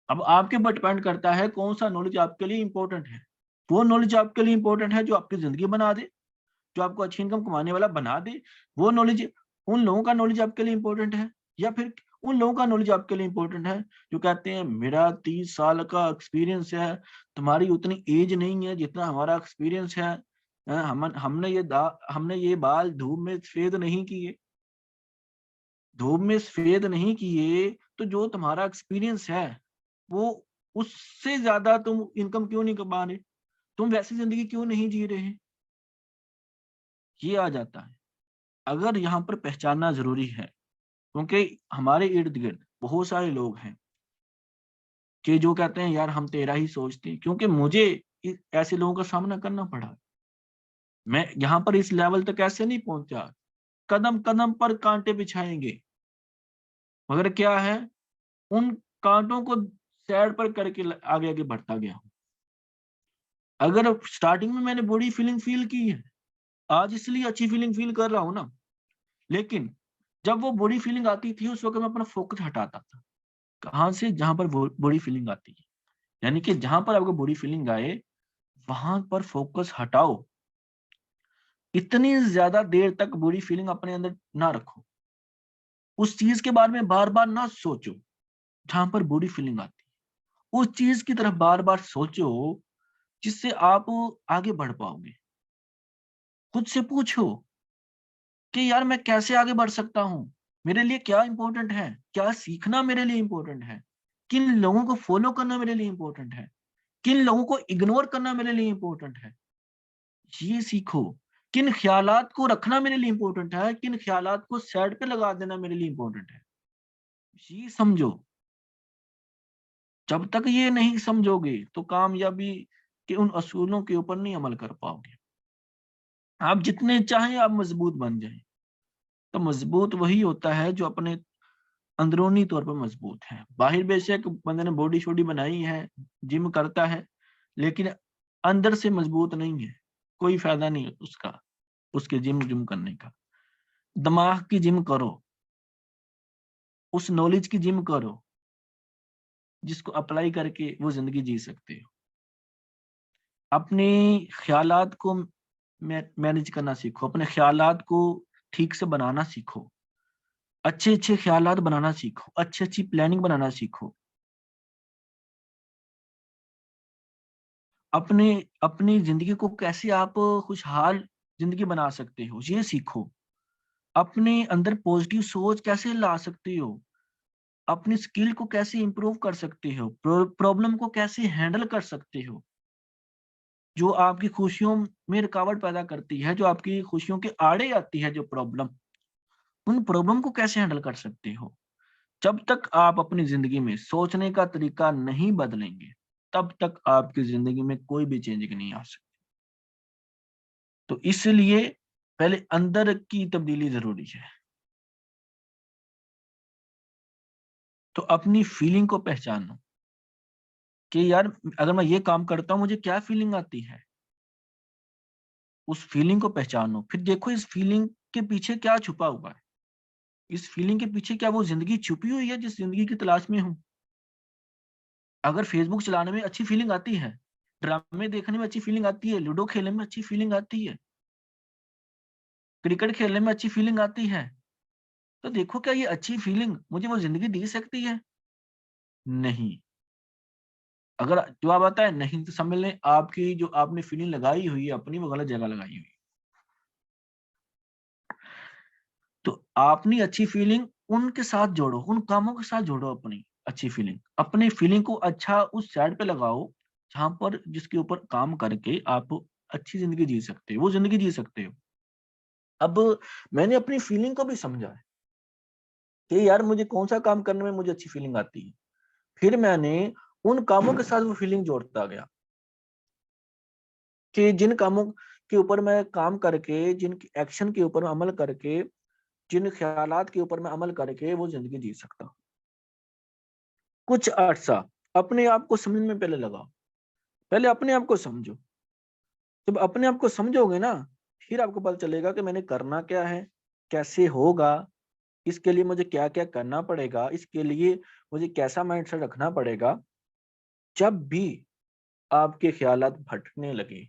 अब आपके ऊपर डिपेंड करता है कौन सा नॉलेज आपके लिए इंपॉर्टेंट है। वो नॉलेज आपके लिए इंपॉर्टेंट है जो आपकी जिंदगी बना दे, जो आपको अच्छी इनकम कमाने वाला बना दे। वो नॉलेज, उन लोगों का नॉलेज आपके लिए इंपॉर्टेंट है, या फिर उन लोगों का नॉलेज आपके लिए इंपॉर्टेंट है जो कहते हैं मेरा 30 साल का एक्सपीरियंस है, तुम्हारी उतनी एज नहीं है जितना हमारा एक्सपीरियंस है। हमने ये बाल धूप में सफेद नहीं किए, धूप में सफेद नहीं किए, तो जो तुम्हारा एक्सपीरियंस है वो, उससे ज्यादा तुम इनकम क्यों नहीं कमा रहे, तुम वैसी जिंदगी क्यों नहीं जी रहे? ये आ जाता है। अगर यहाँ पर पहचानना जरूरी है, क्योंकि हमारे इर्द गिर्द बहुत सारे लोग हैं कि जो कहते हैं यार हम तेरा ही सोचते हैं। क्योंकि मुझे ऐसे लोगों का सामना करना पड़ा, मैं यहाँ पर इस लेवल तक ऐसे नहीं पहुंचा। कदम कदम पर कांटे बिछाएंगे, मगर क्या है, उन कांटों को साइड पर करके आगे आगे बढ़ता गया हूँ। अगर स्टार्टिंग में मैंने बुरी फीलिंग फील की है, आज इसलिए अच्छी फीलिंग फील कर रहा हूँ ना। लेकिन जब वो बुरी फीलिंग आती थी उस वक्त मैं अपना फोकस हटाता था। कहाँ से? जहां पर बुरी फीलिंग आती है। यानी कि जहां पर आपको बुरी फीलिंग आए वहां पर फोकस हटाओ। इतनी ज्यादा देर तक बुरी फीलिंग अपने अंदर ना रखो, उस चीज के बारे में बार बार ना सोचो जहां पर बुरी फीलिंग आती है। उस चीज की तरफ बार बार सोचो जिससे आप आगे बढ़ पाओगे। खुद से पूछो कि यार मैं कैसे आगे बढ़ सकता हूँ, मेरे लिए क्या इंपॉर्टेंट है, क्या सीखना मेरे लिए इंपॉर्टेंट है, किन लोगों को फॉलो करना मेरे लिए इंपॉर्टेंट है, किन लोगों को इग्नोर करना मेरे लिए इंपॉर्टेंट है। ये सीखो। किन ख्यालात को रखना मेरे लिए इंपॉर्टेंट है, किन ख्यालात को साइड पे लगा देना मेरे लिए इंपॉर्टेंट है। ये समझो। जब तक ये नहीं समझोगे तो कामयाबी के उन असूलों के ऊपर नहीं अमल कर पाओगे। आप जितने चाहें आप मजबूत बन जाएं, तो मजबूत वही होता है जो अपने अंदरूनी तौर पर मजबूत है। बाहर बेशक बंदे ने बॉडी शोडी बनाई है, जिम करता है, लेकिन अंदर से मजबूत नहीं है, कोई फायदा नहीं उसका, उसके जिम जिम करने का। दिमाग की जिम करो, उस नॉलेज की जिम करो जिसको अप्लाई करके वो जिंदगी जी सकते हो। अपने ख्यालात को मैनेज करना सीखो, अपने ख्यालात को ठीक से बनाना सीखो, अच्छे अच्छे ख्यालात बनाना सीखो, अच्छी अच्छी प्लानिंग बनाना सीखो। अपने अपनी जिंदगी को कैसे आप खुशहाल जिंदगी बना सकते हो ये सीखो। अपने अंदर पॉजिटिव सोच कैसे ला सकते हो, अपनी स्किल को कैसे इंप्रूव कर सकते हो, प्रॉब्लम को कैसे हैंडल कर सकते हो, जो आपकी खुशियों में रुकावट पैदा करती है, जो आपकी खुशियों के आड़े आती है, जो प्रॉब्लम, उन प्रॉब्लम को कैसे हैंडल कर सकते हो। जब तक आप अपनी जिंदगी में सोचने का तरीका नहीं बदलेंगे तब तक आपकी जिंदगी में कोई भी चेंज नहीं आ सकती। तो इसलिए पहले अंदर की तब्दीली जरूरी है। तो अपनी फीलिंग को पहचानो कि यार अगर मैं ये काम करता हूं मुझे क्या फीलिंग आती है, उस फीलिंग को पहचानो। फिर देखो इस फीलिंग के पीछे क्या छुपा हुआ है, इस फीलिंग के पीछे क्या वो जिंदगी छुपी हुई है जिस जिंदगी की तलाश में हूं। अगर फेसबुक चलाने में अच्छी फीलिंग आती है, ड्रामे देखने में अच्छी फीलिंग आती है, लूडो खेलने में अच्छी फीलिंग आती है, क्रिकेट खेलने में अच्छी फीलिंग आती है, तो देखो क्या ये अच्छी फीलिंग मुझे वो जिंदगी दे सकती है? नहीं। अगर जवाब आता है नहीं, तो समझ लें आपकी जो आपने फीलिंग लगाई हुई है अपनी, वो गलत जगह लगाई हुई है। तो आपने अच्छी फीलिंग उनके साथ जोड़ो, उन कामों के साथ जोड़ो अपनी अच्छी फीलिंग, अपनी फीलिंग को अच्छा उस साइड पे लगाओ जहां पर जिसके ऊपर काम करके आप अच्छी जिंदगी जी सकते हो, वो जिंदगी जी सकते हो। अब मैंने अपनी फीलिंग को भी समझा है कि यार मुझे कौन सा काम करने में मुझे अच्छी फीलिंग आती है, फिर मैंने उन कामों के साथ वो फीलिंग जोड़ता गया कि जिन कामों के ऊपर मैं काम करके, जिन एक्शन के ऊपर अमल करके, जिन ख्यालात के ऊपर मैं अमल करके वो जिंदगी जी सकता हूं। कुछ अर्सा अपने आप को समझने में पहले लगाओ, पहले अपने आप को समझो। जब अपने आप को समझोगे ना, फिर आपको पता चलेगा कि मैंने करना क्या है, कैसे होगा, इसके लिए मुझे क्या क्या करना पड़ेगा, इसके लिए मुझे कैसा माइंडसेट रखना पड़ेगा। जब भी आपके ख्यालात भटकने लगे,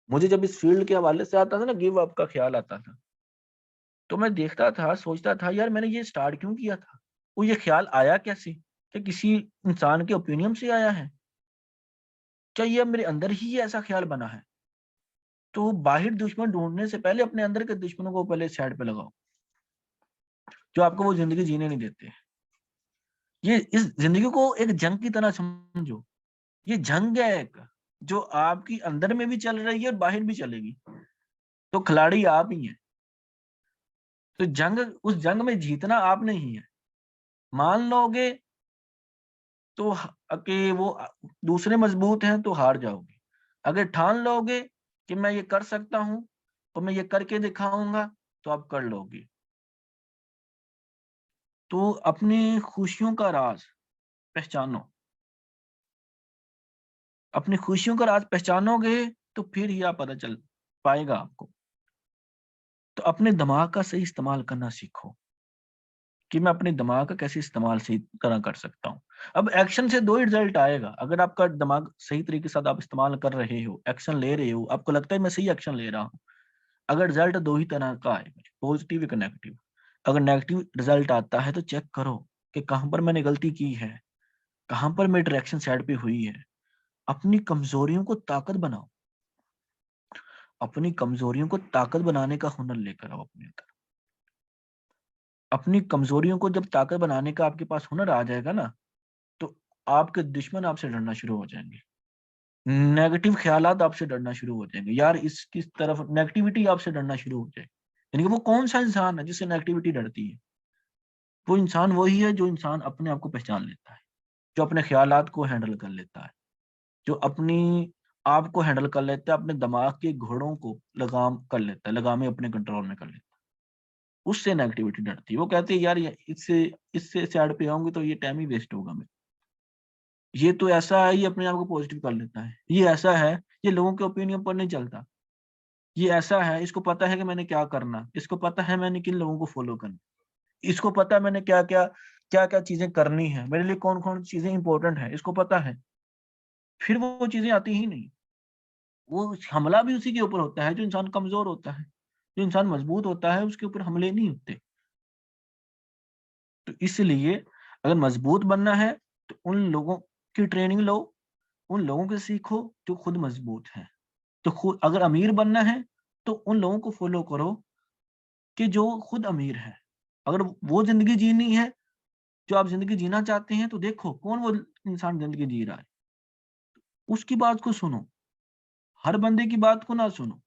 मुझे जब इस फील्ड के हवाले से आता था ना, गिव अप का ख्याल आता था, तो मैं देखता था, सोचता था यार मैंने ये स्टार्ट क्यों किया था, वो ये ख्याल आया कैसे, कि किसी इंसान के ओपिनियन से आया है, क्या ये मेरे अंदर ही ऐसा ख्याल बना है? तो बाहर दुश्मन ढूंढने से पहले अपने अंदर के दुश्मनों को पहले साइड पे लगाओ, जो आपको वो जिंदगी जीने नहीं देते। ये इस जिंदगी को एक जंग की तरह समझो, ये जंग है एक, जो आपकी अंदर में भी चल रही है और बाहर भी चलेगी, तो खिलाड़ी आप ही हैं। तो जंग, उस जंग में जीतना आपने ही है। मान लोगे तो कि वो दूसरे मजबूत हैं तो हार जाओगे। अगर ठान लोगे कि मैं ये कर सकता हूं और मैं ये करके दिखाऊंगा, तो आप कर लोगे। तो अपनी खुशियों का राज पहचानो, अपनी खुशियों का राज पहचानोगे तो फिर ही आप पता चल पाएगा आपको। तो अपने दिमाग का सही इस्तेमाल करना सीखो कि मैं अपने दिमाग का कैसे इस्तेमाल सही तरह कर सकता हूँ। अब एक्शन से दो ही रिजल्ट आएगा। अगर आपका दिमाग सही तरीके से आप इस्तेमाल कर रहे हो, एक्शन ले रहे हो, आपको लगता है मैं सही एक्शन ले रहा हूँ, अगर रिजल्ट दो ही तरह का आएगा, पॉजिटिव या नेगेटिव। अगर नेगेटिव रिजल्ट आता है तो चेक करो कि कहाँ पर मैंने गलती की है, कहाँ पर मेरी डायरेक्शन साइड पे हुई है। अपनी कमजोरियों को ताकत बनाओ, अपनी कमजोरियों को ताकत बनाने का हुनर लेकर आओ अपने अंदर। अपनी कमजोरियों को जब ताकत बनाने का आपके पास हुनर आ जाएगा ना, तो आपके दुश्मन आपसे डरना शुरू हो जाएंगे, नेगेटिव ख्यालात आपसे डरना शुरू हो जाएंगे। यार इसकी तरफ नेगेटिविटी आपसे डरना शुरू हो जाएगी। यानी कि वो कौन सा इंसान है जिससे नेगेटिविटी डरती है? वो इंसान वही है जो इंसान अपने आप को पहचान लेता है, जो अपने ख्यालात को हैंडल कर लेता है, जो अपनी आप को हैंडल कर लेता है, अपने दिमाग के घोड़ों को लगाम कर लेता है, लगामें अपने कंट्रोल में कर लेता है। उससे नेगेटिविटी डरती है। वो कहते हैं यार इससे इससे साइड पे आऊंगी तो ये टाइम ही वेस्ट होगा मेरा। ये तो ऐसा है, ये अपने आप को पॉजिटिव कर लेता है, ये ऐसा है, ये लोगों के ओपिनियन पर नहीं चलता, ये ऐसा है, इसको पता है कि मैंने क्या करना, इसको पता है मैंने किन लोगों को फॉलो करना, इसको पता है मैंने क्या क्या चीजें करनी है, मेरे लिए कौन कौन चीजें इंपॉर्टेंट है, इसको पता है। फिर वो चीजें आती ही नहीं। वो हमला भी उसी के ऊपर होता है जो इंसान कमजोर होता है। जो इंसान मजबूत होता है उसके ऊपर हमले नहीं होते। तो इसलिए अगर मजबूत बनना है तो उन लोगों की ट्रेनिंग लो, उन लोगों से सीखो जो खुद मजबूत हैं। तो खुद अगर अमीर बनना है तो उन लोगों को फॉलो करो कि जो खुद अमीर है। अगर वो जिंदगी जीनी है जो आप जिंदगी जीना चाहते हैं, तो देखो कौन वो इंसान जिंदगी जी रहा है, उसकी बात को सुनो, हर बंदे की बात को ना सुनो।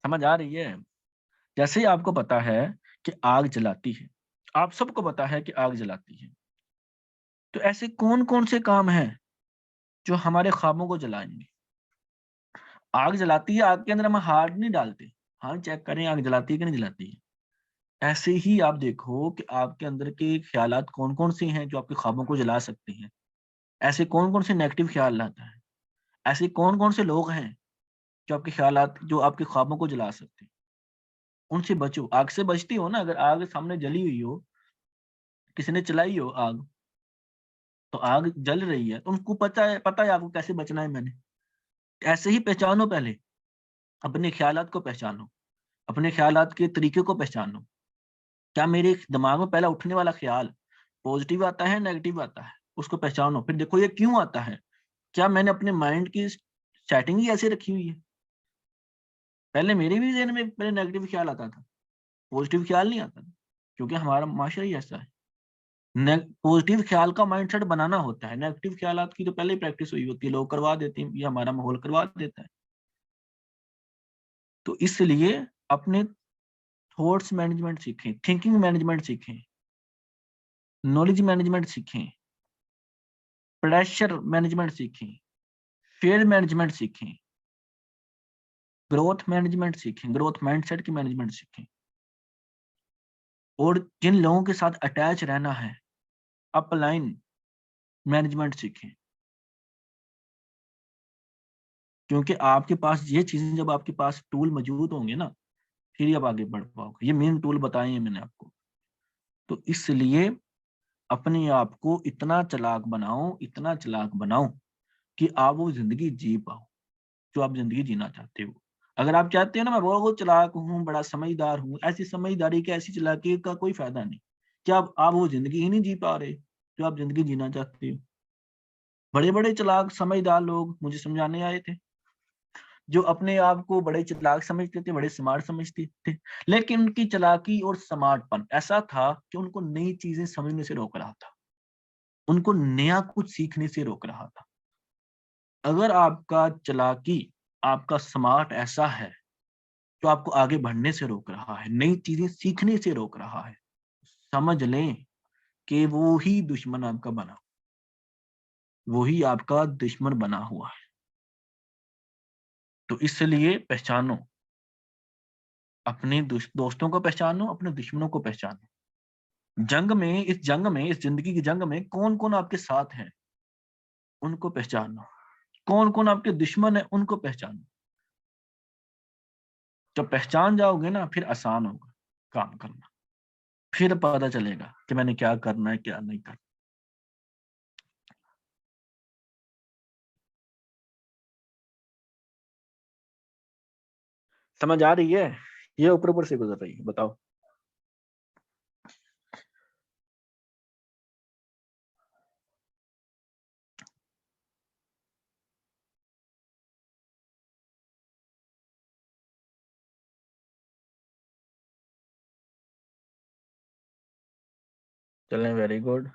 समझ आ रही है? जैसे ही आपको पता है कि आग जलाती है, आप सबको पता है कि आग जलाती है, तो ऐसे कौन कौन से काम हैं जो हमारे ख्वाबों को जलाएंगे? आग जलाती है, आग के अंदर हम हाथ नहीं डालते, हाँ चेक करें आग जलाती है कि नहीं जलाती है। ऐसे ही आप देखो कि आपके अंदर के ख्यालात कौन कौन से हैं जो आपके ख्वाबों को जला सकते हैं। ऐसे कौन कौन से नेगेटिव ख्याल लाता है? ऐसे कौन कौन से लोग हैं जो आपके ख्यालात, जो आपके ख्वाबों को जला सकते हैं? उनसे बचो। आग से बचती हो ना, अगर आग सामने जली हुई हो, किसी ने चलाई हो आग, तो आग जल रही है तो उनको पता है आपको कैसे बचना है। मैंने ऐसे ही पहचानो, पहले अपने ख्यालात को पहचानो, अपने ख्यालात के तरीके को पहचानो। क्या मेरे दिमाग में पहला उठने वाला ख्याल पॉजिटिव आता है, नेगेटिव आता है? उसको पहचानो, फिर देखो ये क्यों आता है। क्या मैंने अपने माइंड की सेटिंग ही ऐसे रखी हुई है? पहले मेरे भी ज़हन में पहले नेगेटिव ख्याल आता था, पॉजिटिव ख्याल नहीं आता था, क्योंकि हमारा माशरा ही ऐसा है। पॉजिटिव ख्याल का माइंडसेट बनाना होता है, नेगेटिव ख्यालात की तो पहले ही प्रैक्टिस हुई होती है, लोग करवा देते हैं, ये हमारा माहौल करवा देता है। तो इसलिए अपने थॉट्स मैनेजमेंट सीखें, थिंकिंग मैनेजमेंट सीखें, नॉलेज मैनेजमेंट सीखें, प्रेशर मैनेजमेंट सीखें, फेयर मैनेजमेंट सीखें, ग्रोथ मैनेजमेंट सीखें, ग्रोथ माइंडसेट की मैनेजमेंट सीखें। और जिन लोगों के साथ अटैच रहना है, अपलाइन मैनेजमेंट सीखें। क्योंकि आपके पास ये चीजें, जब आपके पास टूल मौजूद होंगे ना, फिर ही आप आगे बढ़ पाओगे। ये मेन टूल बताए हैं मैंने आपको। तो इसलिए अपने आप को इतना चालाक बनाओ, इतना चालाक बनाओ कि आप वो जिंदगी जी पाओ जो आप जिंदगी जीना चाहते हो। अगर आप चाहते हो ना मैं बहुत चालाक हूँ, बड़ा समझदार हूँ, ऐसी समझदारी की, ऐसी चालाकी का कोई फायदा नहीं। क्या आप वो जिंदगी ही नहीं जी पा रहे जो आप जिंदगी जीना चाहते हो? बड़े बड़े चालाक समझदार लोग मुझे समझाने आए थे, जो अपने आप को बड़े चालाक समझते थे, बड़े स्मार्ट समझते थे, लेकिन उनकी चालाकी और स्मार्टपन ऐसा था कि उनको नई चीजें समझने से रोक रहा था, उनको नया कुछ सीखने से रोक रहा था। अगर आपका चालाकी, आपका स्मार्ट ऐसा है जो आपको आगे बढ़ने से रोक रहा है, नई चीजें सीखने से रोक रहा है, समझ लें कि वो ही दुश्मन आपका बना, वो ही आपका दुश्मन बना हुआ है। तो इसलिए पहचानो, अपने दोस्तों को पहचानो, अपने दुश्मनों को पहचानो। जंग में, इस जिंदगी की जंग में कौन कौन आपके साथ है उनको पहचानो, कौन कौन आपके दुश्मन है उनको पहचानो। जब पहचान जाओगे ना, फिर आसान होगा काम करना, फिर पता चलेगा कि मैंने क्या करना है, क्या नहीं करना। समझ आ रही है? ये ऊपर ऊपर से गुजर रही है, बताओ। चलें, वेरी गुड।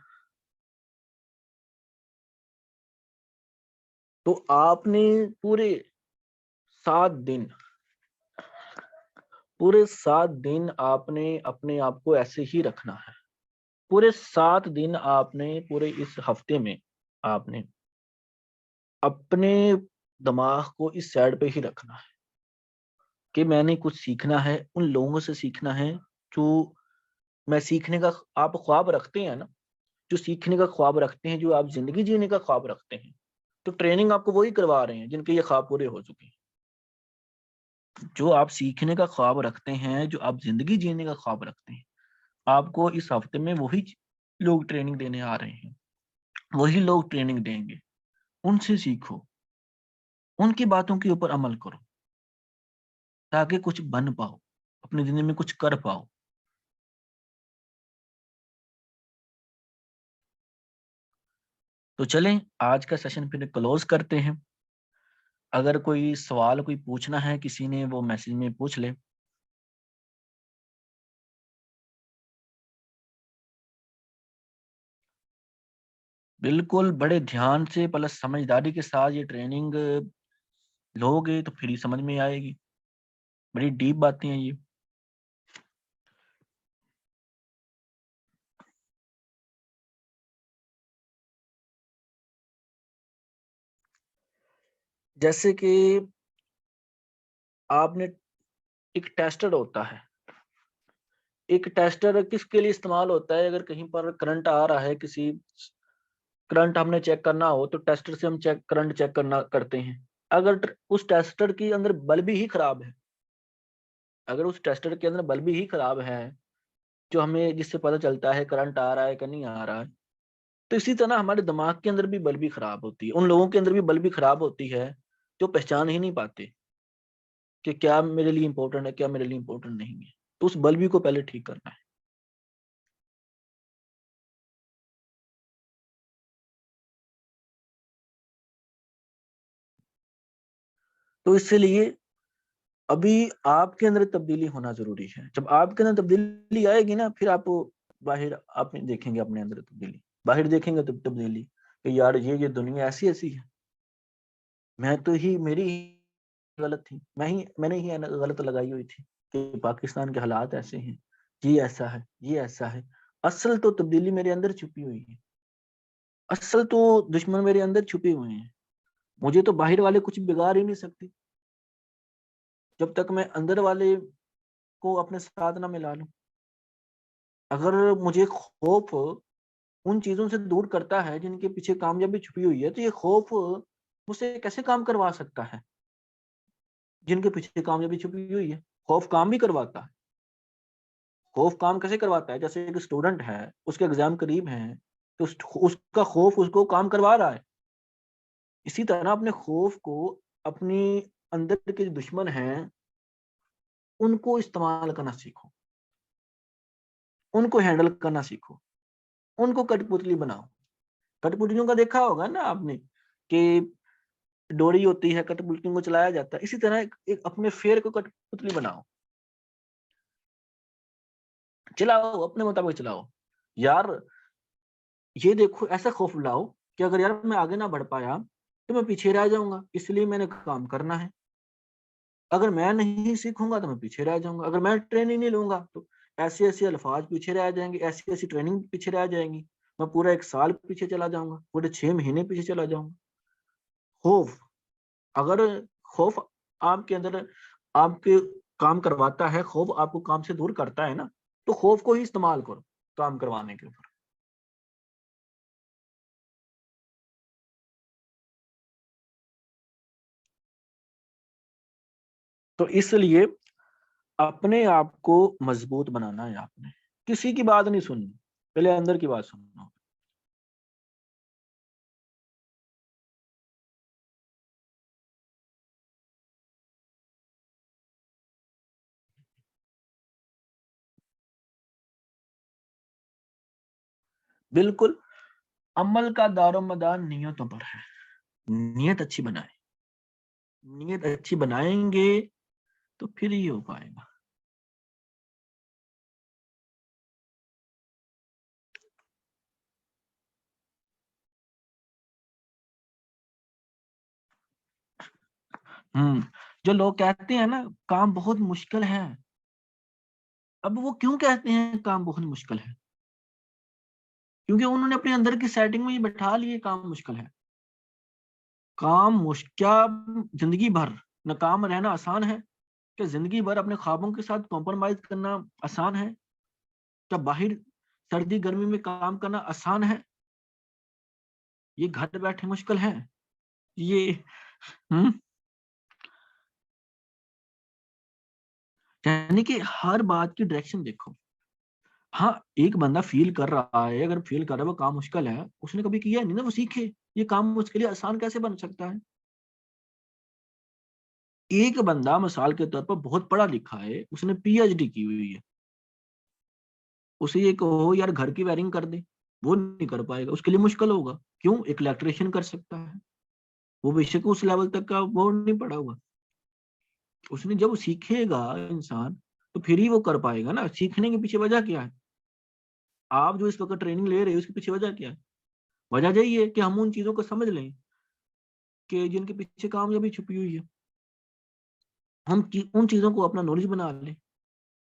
तो आपने पूरे 7 दिन, पूरे 7 दिन आपने अपने आप को ऐसे ही रखना है। पूरे 7 दिन आपने, पूरे इस हफ्ते में आपने अपने दिमाग को इस साइड पे ही रखना है कि मैंने कुछ सीखना है, उन लोगों से सीखना है जो मैं सीखने का, आप ख्वाब रखते हैं ना, जो सीखने का ख्वाब रखते हैं, जो आप जिंदगी जीने का ख्वाब रखते हैं, तो ट्रेनिंग आपको वही करवा रहे हैं जिनके ये ख्वाब पूरे हो चुके हैं। जो आप सीखने का ख्वाब रखते हैं, जो आप जिंदगी जीने का ख्वाब रखते हैं, आपको इस हफ्ते में वही लोग ट्रेनिंग देने आ रहे हैं, वही लोग ट्रेनिंग देंगे। उनसे सीखो, उनकी बातों के ऊपर अमल करो, ताकि कुछ बन पाओ, अपनी जिंदगी में कुछ कर पाओ। तो चलें, आज का सेशन फिर क्लोज करते हैं। अगर कोई सवाल, कोई पूछना है किसी ने, वो मैसेज में पूछ ले। बिल्कुल बड़े ध्यान से प्लस समझदारी के साथ ये ट्रेनिंग लोगे तो फिर ही समझ में आएगी। बड़ी डीप बातें हैं ये। जैसे कि आपने, एक टेस्टर होता है, एक टेस्टर किसके लिए इस्तेमाल होता है? अगर कहीं पर करंट आ रहा है, किसी करंट हमने चेक करना हो तो टेस्टर से हम करंट चेक करते हैं। अगर उस टेस्टर के अंदर बल्ब ही खराब है, अगर उस टेस्टर के अंदर बल्ब ही खराब है जो हमें जिससे पता चलता है करंट आ रहा है कि नहीं आ रहा है, तो इसी तरह हमारे दिमाग के अंदर भी बल्ब ही खराब होती है, उन लोगों के अंदर भी बल्ब ही खराब होती है जो पहचान ही नहीं पाते कि क्या मेरे लिए इंपॉर्टेंट है, क्या मेरे लिए इंपॉर्टेंट नहीं है। तो उस बल्ब को पहले ठीक करना है। तो इसलिए अभी आपके अंदर तब्दीली होना जरूरी है। जब आपके अंदर तब्दीली आएगी ना, फिर आप बाहर आप देखेंगे अपने अंदर तब्दीली, बाहर देखेंगे तब तब्दीली कि यार ये दुनिया ऐसी ऐसी है, मैं तो ही मेरी गलत थी, मैंने ही गलत लगाई हुई थी कि पाकिस्तान के हालात ऐसे हैं, ये ऐसा है, ये ऐसा है। असल तो तब्दीली मेरे अंदर छुपी हुई है, असल तो दुश्मन मेरे अंदर छुपे हुए हैं। मुझे तो बाहर वाले कुछ बिगाड़ ही नहीं सकते जब तक मैं अंदर वाले को अपने साथ ना मिला लूं। अगर मुझे खौफ उन चीजों से दूर करता है जिनके पीछे कामयाबी छुपी हुई है, तो ये खौफ मुझसे कैसे काम करवा सकता है? जिनके पीछे कामयाबी छुपी हुई है, खौफ काम भी करवाता है। खौफ काम कैसे करवाता है? जैसे एक स्टूडेंट है, उसके एग्जाम करीब हैं, तो उसका खौफ उसको काम करवा रहा है। इसी तरह अपने खौफ को अपनी अंदर के जो दुश्मन हैं उनको इस्तेमाल करना सीखो, उनको हैंडल करना सीखो, उनको कठपुतली बनाओ। कठपुतलियों का देखा होगा ना आपने कि डोरी होती है, कठपुतलियों को चलाया जाता है। इसी तरह एक अपने फेर को कठपुतली बनाओ, चलाओ, अपने मुताबिक चलाओ। यार ये देखो, ऐसा खौफ लाओ कि अगर यार मैं आगे ना बढ़ पाया तो मैं पीछे रह जाऊंगा, इसलिए मैंने काम करना है। अगर मैं नहीं सीखूंगा तो मैं पीछे रह जाऊंगा, अगर मैं ट्रेनिंग नहीं लूंगा तो ऐसे ऐसे अल्फाज पीछे रह जाएंगे, ऐसी ऐसी ट्रेनिंग पीछे रह जाएंगी। मैं पूरा 1 साल पीछे चला जाऊंगा, पूरे 6 महीने पीछे चला जाऊंगा। खौफ, अगर खौफ आपके अंदर आपके काम करवाता है, खौफ आपको काम से दूर करता है ना, तो खौफ को ही इस्तेमाल करो काम करवाने के ऊपर। तो इसलिए अपने आप को मजबूत बनाना है आपने, किसी की बात नहीं सुननी, पहले अंदर की बात सुनना। बिल्कुल, अमल का दारोमदार नियतों पर है। नियत अच्छी बनाए, नियत अच्छी बनाएंगे तो फिर ही हो पाएगा। जो लोग कहते हैं ना काम बहुत मुश्किल है, अब वो क्यों कहते हैं काम बहुत मुश्किल है? क्योंकि उन्होंने अपने अंदर की सेटिंग में ये बैठा लिए काम मुश्किल है। काम मुश्किल, जिंदगी भर नाकाम रहना आसान है? क्या जिंदगी भर अपने ख्वाबों के साथ कॉम्प्रोमाइज करना आसान है? क्या बाहर सर्दी गर्मी में काम करना आसान है? ये घर बैठे मुश्किल है ये? हम्म यानी कि हर बात की डायरेक्शन देखो। हाँ, एक बंदा फील कर रहा है, अगर फील कर रहा है वो काम मुश्किल है, उसने कभी किया नहीं ना, वो सीखे ये काम उसके लिए आसान कैसे बन सकता है। एक बंदा मिसाल के तौर पर बहुत पढ़ा लिखा है, उसने पीएचडी की हुई है, उसे ये कहो यार घर की वायरिंग कर दे, वो नहीं कर पाएगा, उसके लिए मुश्किल होगा। क्यों? एक इलेक्ट्रिशियन कर सकता है, वो बेशक उस लेवल तक का वो नहीं पढ़ा हुआ। उसने जब सीखेगा इंसान तो फिर ही वो कर पाएगा ना। सीखने के पीछे वजह क्या है? आप जो इस वक्त ट्रेनिंग ले रहे हो उसके पीछे वजह क्या है? वजह यही है कि हम उन चीजों को समझ लें कि जिनके पीछे कामयाबी छुपी हुई है। उन चीजों को अपना नॉलेज बना लें।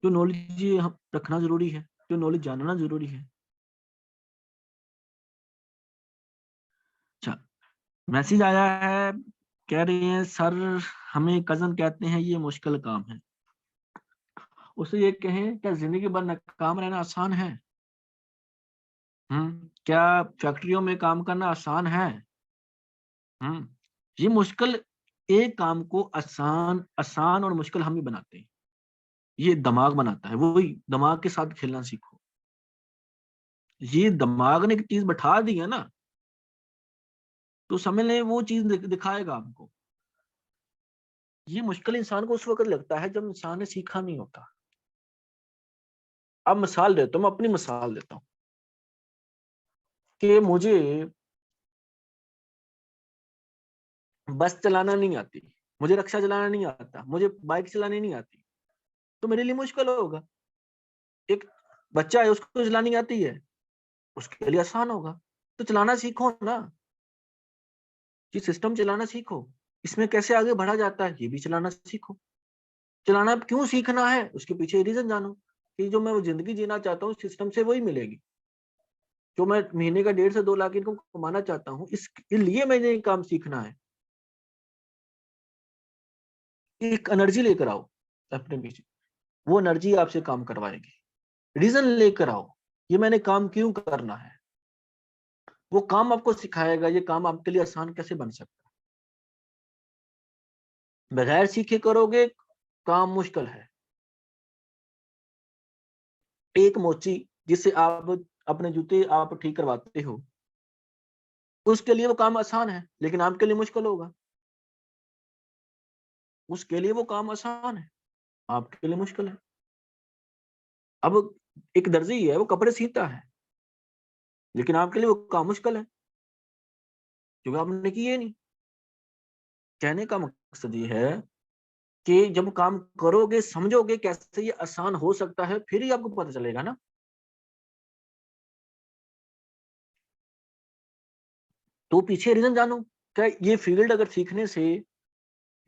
जो नॉलेज हम रखना जरूरी है, जो नॉलेज जानना जरूरी है। अच्छा, मैसेज आया है, कह रहे हैं सर हमें कजन कहते हैं ये मुश्किल काम है। उसे ये कहें क्या जिंदगी भर नाकाम रहना आसान है? क्या फैक्ट्रियों में काम करना आसान है? ये मुश्किल, एक काम को आसान आसान और मुश्किल हम ही बनाते हैं। ये दिमाग बनाता है, वही दिमाग के साथ खेलना सीखो। ये दिमाग ने एक चीज बैठा दी है ना, तो समझ लें वो चीज दिखाएगा आपको। ये मुश्किल इंसान को उस वक्त लगता है जब इंसान ने सीखा नहीं होता। अब मिसाल देता हूं, मैं अपनी मिसाल देता हूं कि मुझे बस चलाना नहीं आती, मुझे रिक्शा चलाना नहीं आता, मुझे बाइक चलानी नहीं आती, तो मेरे लिए मुश्किल होगा। एक बच्चा है, उसको चलानी आती है, उसके लिए आसान होगा। तो चलाना सीखो ना, ये सिस्टम चलाना सीखो। इसमें कैसे आगे बढ़ा जाता है ये भी चलाना सीखो। चलाना क्यों सीखना है, उसके पीछे रीजन जानो कि जो मैं वो जिंदगी जीना चाहता हूँ सिस्टम से वही मिलेगी। जो मैं महीने का 1.5 से 2 लाख इनकम कमाना चाहता हूँ, इसके लिए मैंने ये काम सीखना है। एक एनर्जी लेकर आओ अपने पीछे, वो एनर्जी आपसे काम करवाएगी। रीजन लेकर आओ, ये मैंने काम क्यों करना है, वो काम आपको सिखाएगा ये काम आपके लिए आसान कैसे बन सकता है। बगैर सीखे करोगे काम मुश्किल है। एक मोची जिससे आप अपने जूते आप ठीक करवाते हो, उसके लिए वो काम आसान है, लेकिन आपके लिए मुश्किल होगा। उसके लिए वो काम आसान है, आपके लिए मुश्किल है। अब एक दर्जी है, वो कपड़े सीता है, लेकिन आपके लिए वो काम मुश्किल है क्योंकि आपने किए नहीं। कहने का मकसद ये है कि जब काम करोगे, समझोगे कैसे ये आसान हो सकता है, फिर ही आपको पता चलेगा ना। तो पीछे रीजन जानो, क्या ये फील्ड अगर सीखने से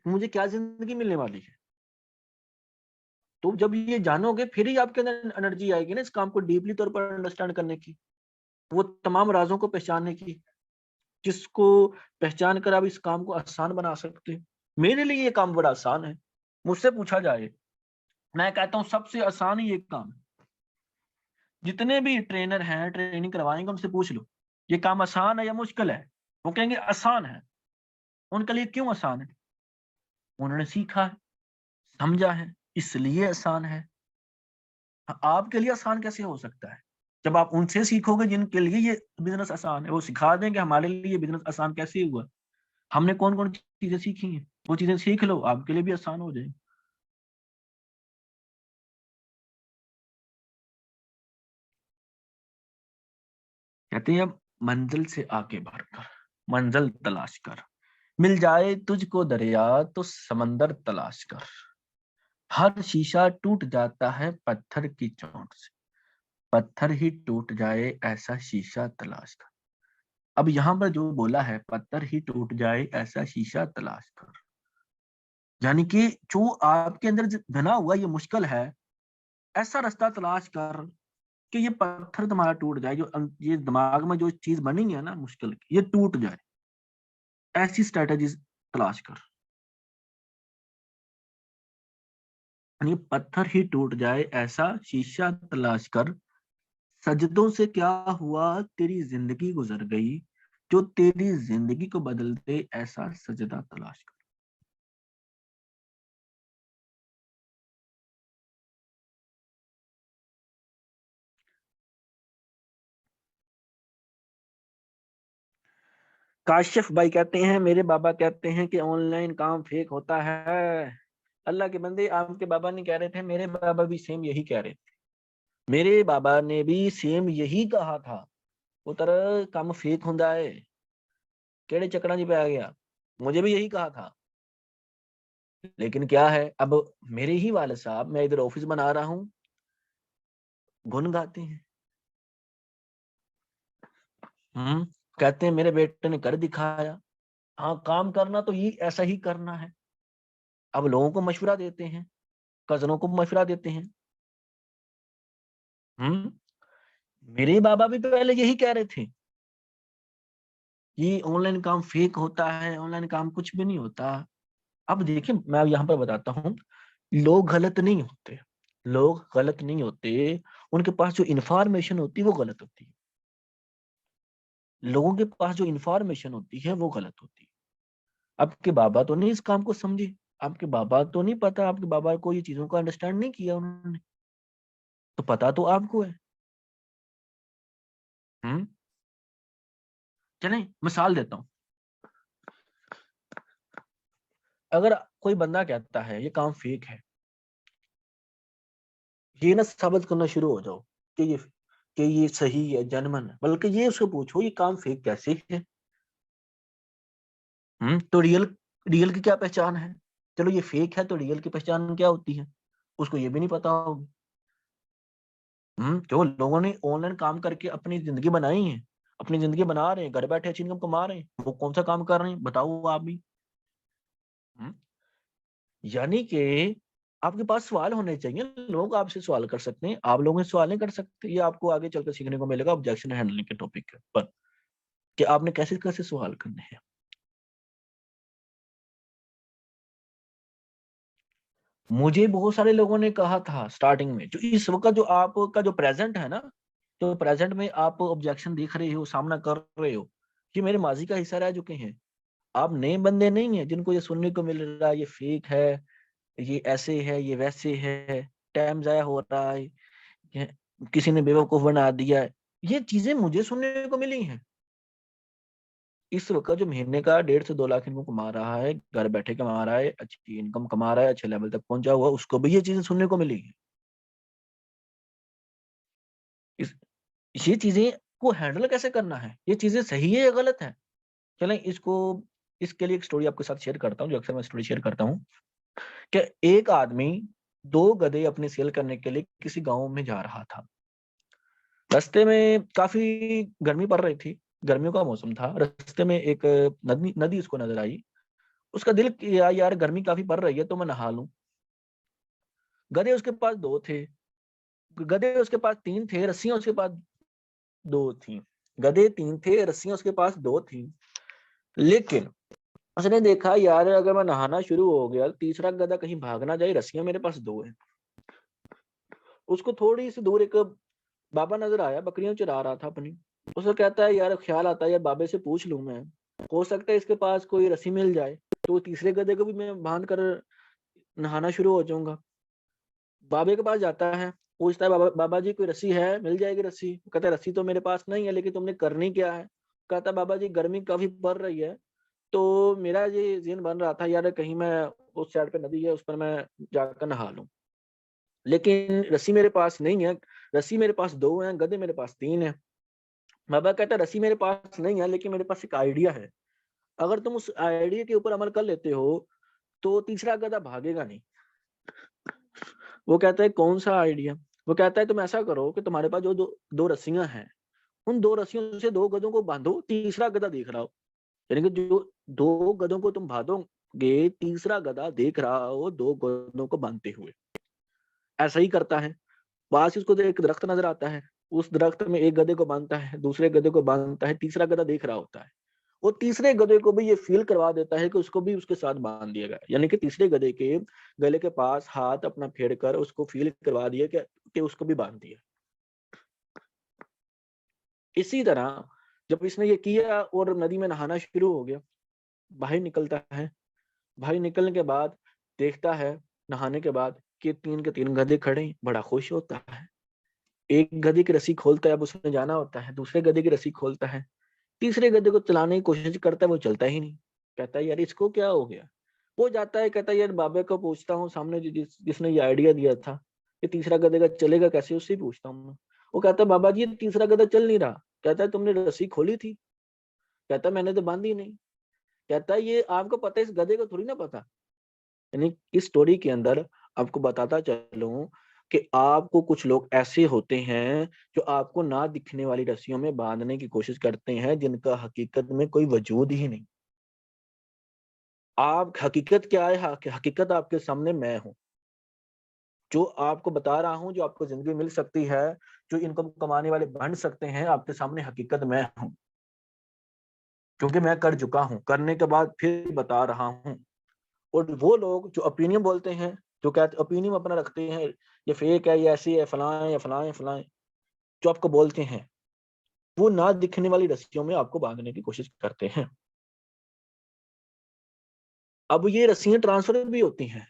मुझे क्या जिंदगी मिलने वाली है। तो जब ये जानोगे फिर ही आपके अंदर एनर्जी आएगी ना इस काम को डीपली तौर पर अंडरस्टैंड करने की, वो तमाम राजों को पहचानने की, जिसको पहचान कर आप इस काम को आसान बना सकते हैं। मेरे लिए ये काम बड़ा आसान है। मुझसे पूछा जाए, मैं कहता हूँ सबसे आसान ही ये काम है। जितने भी ट्रेनर हैं ट्रेनिंग करवाएंगे उनसे पूछ लो ये काम आसान है या मुश्किल है, वो कहेंगे आसान है। उनके लिए क्यों आसान है, उन्होंने सीखा है, समझा है, इसलिए आसान है। आपके लिए आसान कैसे हो सकता है, जब आप उनसे सीखोगे जिनके लिए ये बिजनेस आसान है। वो सिखा देंगे हमारे लिए बिजनेस आसान कैसे हुआ, हमने कौन कौन चीजें सीखी हैं, वो चीजें सीख लो, आपके लिए भी आसान हो जाए। कहते हैं अब मंजिल से आगे बढ़कर मंजिल तलाश कर, मिल जाए तुझको दरिया तो समंदर तलाश कर, हर शीशा टूट जाता है पत्थर की चोट से, पत्थर ही टूट जाए ऐसा शीशा तलाश कर। अब यहाँ पर जो बोला है पत्थर ही टूट जाए ऐसा शीशा तलाश कर, यानी कि जो आपके अंदर बना हुआ ये मुश्किल है, ऐसा रास्ता तलाश कर कि ये पत्थर तुम्हारा टूट जाए, जो ये दिमाग में जो चीज बनी है ना मुश्किल की, ये टूट जाए। ऐसी स्ट्रेटजीज तलाश कर, यानी पत्थर ही टूट जाए ऐसा शीशा तलाश कर, सजदों से क्या हुआ तेरी जिंदगी गुजर गई, जो तेरी जिंदगी को बदल दे ऐसा सजदा तलाश कर। काशिफ भाई कहते हैं मेरे बाबा कहते हैं कि ऑनलाइन काम फेक होता है। अल्लाह के बंदे, आपके बाबा नहीं कह रहे थे, मेरे बाबा भी सेम यही कह रहे थे। मेरे बाबा ने भी सेम यही कहा था, पुत्र काम फेक हुंदा है, केड़े चक्करां च पै गया। मुझे भी यही कहा था, लेकिन क्या है अब मेरे ही वाले साहब, मैं इधर ऑफिस बना रहा हूँ, गुन गाते हैं। हम्म कहते हैं मेरे बेटे ने कर दिखाया। हाँ, काम करना तो ये ऐसा ही करना है। अब लोगों को मशवरा देते हैं, कजनों को मशवरा देते हैं। हम्म मेरे बाबा भी पहले यही कह रहे थे, ये ऑनलाइन काम फेक होता है, ऑनलाइन काम कुछ भी नहीं होता। अब देखिए मैं यहाँ पर बताता हूँ, लोग गलत नहीं होते, लोग गलत नहीं होते, उनके पास जो इंफॉर्मेशन होती है वो गलत होती है। लोगों के पास जो इंफॉर्मेशन होती है वो गलत होती है। आपके बाबा तो नहीं इस काम को समझे, आपके बाबा तो नहीं पता, आपके बाबा को ये चीजों को अंडरस्टैंड नहीं किया उन्होंने, तो पता तो आपको है। हम्म। चलें मिसाल देता हूँ। अगर कोई बंदा कहता है ये काम फेक है, ये ना साबित करना शुरू हो जाओ कि ये सही है, जेन्युइन है, बल्कि ये उसको पूछो ये काम फेक कैसे है। तो रियल रियल की क्या पहचान है? चलो ये फेक है तो रियल की पहचान क्या होती है, उसको ये भी नहीं पता होगी। जो लोगों ने ऑनलाइन काम करके अपनी जिंदगी बनाई है, अपनी जिंदगी बना रहे हैं, घर बैठे अच्छी इनकम कमा रहे हैं, वो कौन सा काम कर रहे हैं बताओ आप भी। हम्म, यानी कि आपके पास सवाल होने चाहिए, लोग आपसे सवाल कर सकते हैं, आप लोगों से सवाल नहीं कर सकते। ये आपको आगे चलकर सीखने को मिलेगा ऑब्जेक्शन हैंडलिंग के टॉपिक के ऊपर, कि आपने कैसे कैसे सवाल करने हैं। मुझे बहुत सारे लोगों ने कहा था स्टार्टिंग में, जो इस वक्त जो आपका जो प्रेजेंट है ना, तो प्रेजेंट में आप ऑब्जेक्शन देख रहे हो, सामना कर रहे हो, ये मेरे माजी का हिस्सा रह चुके हैं। आप नए बंदे नहीं हैं जिनको ये सुनने को मिल रहा है ये फेक है, ये ऐसे है, ये वैसे है, टाइम जाया हो रहा है, ये किसी ने बेवकूफ बना दिया है। ये चीजें मुझे सुनने को मिली हैं। इस वक्त जो महीने का 1.5 से 2 लाख इनको कमा रहा है, घर बैठे कमा रहा है, अच्छी इनकम कमा रहा है, अच्छे लेवल तक पहुंचा हुआ, उसको भी ये चीजें सुनने को मिली है। इस ये चीजें को हैंडल कैसे करना है, ये चीजें सही है या गलत है। चलें इसको, इसके लिए एक स्टोरी आपके साथ शेयर करता हूँ, जो अक्सर मैं स्टोरी शेयर करता हूँ। कि एक आदमी 2 गधे अपनी सेल करने के लिए किसी गांव में जा रहा था। रास्ते में काफी गर्मी पड़ रही थी, गर्मियों का मौसम था। रास्ते में एक नदी नदी उसको नजर आई। उसका दिल किया यार गर्मी काफी पड़ रही है तो मैं नहा लूं। गधे उसके पास 2 थे, गधे उसके पास 3 थे, रस्सियां उसके पास 2 थी। गधे 3 थे, रस्सियां उसके पास 2 थी। लेकिन उसने देखा यार अगर मैं नहाना शुरू हो गया तो तीसरा गधा कहीं भाग ना जाए, रस्सियां मेरे पास 2 है। उसको थोड़ी सी दूर एक बाबा नजर आया, बकरियां चरा रहा था अपनी। उसे कहता है यार, ख्याल आता है यार बाबे से पूछ लूं मैं, हो सकता है इसके पास कोई रस्सी मिल जाए, तो तीसरे गधे को भी मैं बांध कर नहाना शुरू हो जाऊंगा। बाबे के पास जाता है, पूछता है बाबा बाबा जी कोई रस्सी है, मिल जाएगी रस्सी? कहता है रस्सी तो मेरे पास नहीं है, लेकिन तुमने करनी क्या है? कहता है बाबा जी गर्मी काफी बढ़ रही है, तो मेरा ये जिन बन रहा था यार कहीं मैं उस साइड पे नदी है उस पर मैं जाकर नहा लूं, लेकिन रस्सी मेरे पास नहीं है। रस्सी मेरे पास 2 हैं, गधे मेरे पास 3 है। बाबा कहता है रस्सी मेरे पास नहीं है, लेकिन मेरे पास एक आइडिया है। अगर तुम उस आइडिया के ऊपर अमल कर लेते हो तो तीसरा गधा भागेगा नहीं। वो कहता है कौन सा आइडिया? वो कहता है तुम ऐसा करो कि तुम्हारे पास जो 2 रस्सियां हैं, उन 2 रस्सियों से 2 गधों को बांधो, तीसरा गधा देख रहा हो। यानी कि जो 2 गधों को तुम बांधोगे, तीसरा गधा देख रहा हो 2 गधों को बांधते हुए। ऐसा ही करता है। पास ही उसको तो एक दरख्त नजर आता है, उस दरख्त में एक गधे को बांधता है, दूसरे गधे को बांधता है, तीसरा गधा देख रहा होता है। वो तीसरे गधे को भी ये फील करवा देता है कि उसको भी उसके साथ बांध दिया गया, यानी कि तीसरे गधे के गले के पास हाथ अपना फेर कर उसको फील करवा दिया कि उसको भी बांध दिया। इसी तरह जब इसने ये किया और नदी में नहाना शुरू हो गया, भाई निकलता है। भाई निकलने के बाद देखता है, नहाने के बाद, कि 3 के 3 गधे खड़े हैं, बड़ा खुश होता है। एक गधे की रस्सी खोलता है, अब उसने जाना होता है, दूसरे गधे की रस्सी खोलता है, तीसरे गधे को चलाने की कोशिश करता है, वो चलता ही नहीं। कहता है यार इसको क्या हो गया? वो जाता है, कहता है यार बाबे को पूछता हूँ, सामने जिसने ये आइडिया दिया था कि तीसरा गधे का चलेगा कैसे, उससे ही पूछता हूँ मैं। वो कहता है बाबा जी ये तीसरा गधा चल नहीं रहा। कहता है तुमने रस्सी खोली थी? कहता है मैंने तो बांधी नहीं। कहता है ये आपको पता है, इस गधे को थोड़ी ना पता। यानी इस स्टोरी के अंदर आपको बताता चलूं कि आपको कुछ लोग ऐसे होते हैं जो आपको ना दिखने वाली रस्सियों में बांधने की कोशिश करते हैं, जिनका हकीकत में कोई वजूद ही नहीं। आप हकीकत क्या है? हकीकत आपके सामने मैं हूं, जो आपको बता रहा हूं, जो आपको जिंदगी मिल सकती है, जो इनकम कमाने वाले बन सकते हैं, आपके सामने हकीकत मैं हूं, क्योंकि मैं कर चुका हूं, करने के बाद फिर बता रहा हूं। और वो लोग जो ओपिनियन बोलते हैं, जो कहते ओपिनियन अपना रखते हैं, ये फेक है, ये ऐसी है, फलां है, या फलां है, फलां है, जो आपको बोलते हैं, वो ना दिखने वाली रस्सियों में आपको बांधने की कोशिश करते हैं। अब ये रस्सियां ट्रांसफर भी होती हैं।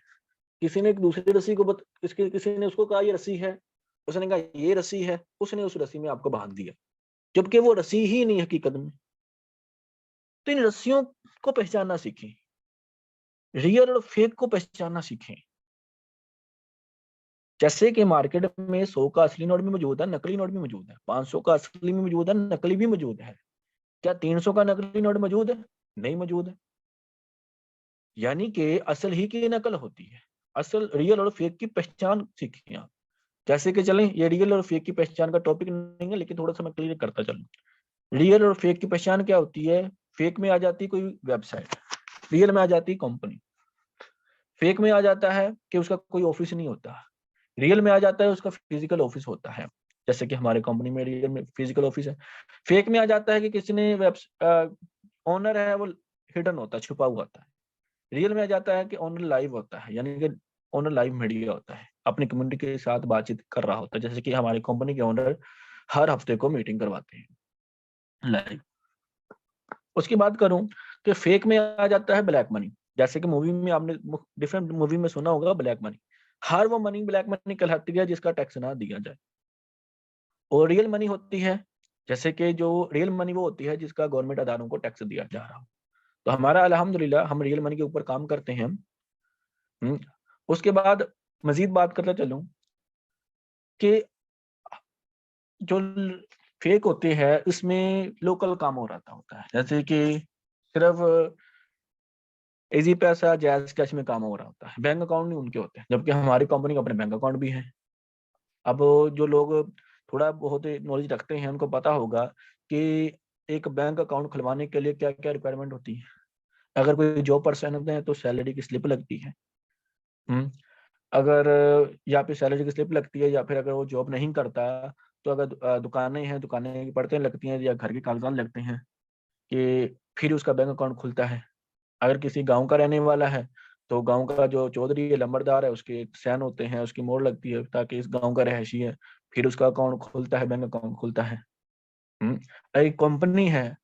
किसी ने एक दूसरी रस्सी को किसी ने उसको कहा ये रस्सी है, उसने कहा ये रस्सी है, उसने उस रस्सी में आपको बांध दिया, जबकि वो रस्सी ही नहीं हकीकत में। तो इन रस्सियों को पहचानना सीखें, रियल और फेक को पहचानना सीखें। जैसे कि मार्केट में 100 का असली नोट भी मौजूद है, नकली नोट भी मौजूद है, 500 का असली भी मौजूद है, नकली भी मौजूद है। क्या 300 का नकली नोट मौजूद है? नहीं मौजूद है। यानी कि असल ही की नकल होती है। असल रियल और फेक की पहचान सीखिए आप। जैसे कि चलें, ये रियल और फेक की पहचान का टॉपिक नहीं है, लेकिन थोड़ा सा मैं क्लियर करता चलूं। रियल और फेक की पहचान क्या होती है? फेक में आ जाती कोई वेबसाइट, रियल में आ जाती कंपनी। फेक में आ जाता है कि उसका कोई ऑफिस नहीं होता, रियल में आ जाता है उसका फिजिकल ऑफिस होता है। जैसे कि हमारे कंपनी में रियल में फिजिकल ऑफिस है। फेक में आ जाता है कि किसी ने ओनर है वो हिडन होता है, छुपा हुआ होता है। रियल में आ जाता है कि ओनर लाइव होता है, यानी कि ओनर लाइव मीडिया होता है, अपनी कम्युनिटी के साथ बातचीत कर रहा होता है। जैसे कि हमारी कंपनी के ओनर हर हफ्ते को मीटिंग करवाते हैं लाइव। उसकी बात करूं कि फेक में आ जाता है ब्लैक मनी। जैसे कि मूवी में आपने डिफरेंट मूवी में सुना होगा ब्लैक मनी। हर वो मनी ब्लैक मनी कहलाती है जिसका टैक्स ना दिया जाए। और रियल मनी होती है, जैसे कि जो रियल मनी वो होती है जिसका गवर्नमेंट अदारों को टैक्स दिया जा रहा हो। तो हमारा अल्हम्दुलिल्लाह हम रियल मनी के ऊपर काम करते हैं। हम्म, उसके बाद मजीद बात करता चलूं कि जो फेक होते हैं इसमें लोकल काम हो रहा होता है। जैसे कि सिर्फ इजी पैसा जैज कैश में काम हो रहा होता है, बैंक अकाउंट नहीं उनके होते हैं, जबकि हमारी कंपनी के अपने बैंक अकाउंट भी हैं। अब जो लोग थोड़ा बहुत नॉलेज रखते हैं उनको पता होगा कि एक बैंक अकाउंट खुलवाने के लिए क्या क्या रिक्वायरमेंट होती है। अगर कोई जॉब पर्सन होते हैं तो सैलरी की स्लिप लगती है। हम्म, अगर या फिर सैलरी की स्लिप लगती है, या फिर अगर वो जॉब नहीं करता तो अगर दुकानें हैं, दुकानें की पड़तें लगती हैं, या घर के कागजात लगते हैं कि फिर उसका बैंक अकाउंट खुलता है। अगर किसी गांव का रहने वाला है तो गांव का जो चौधरी है, लंबरदार है, उसके सैन होते हैं, उसकी मोहर लगती है ताकि इस गांव का रहायशी है, फिर उसका अकाउंट खुलता है, बैंक अकाउंट खुलता है। एक कंपनी है,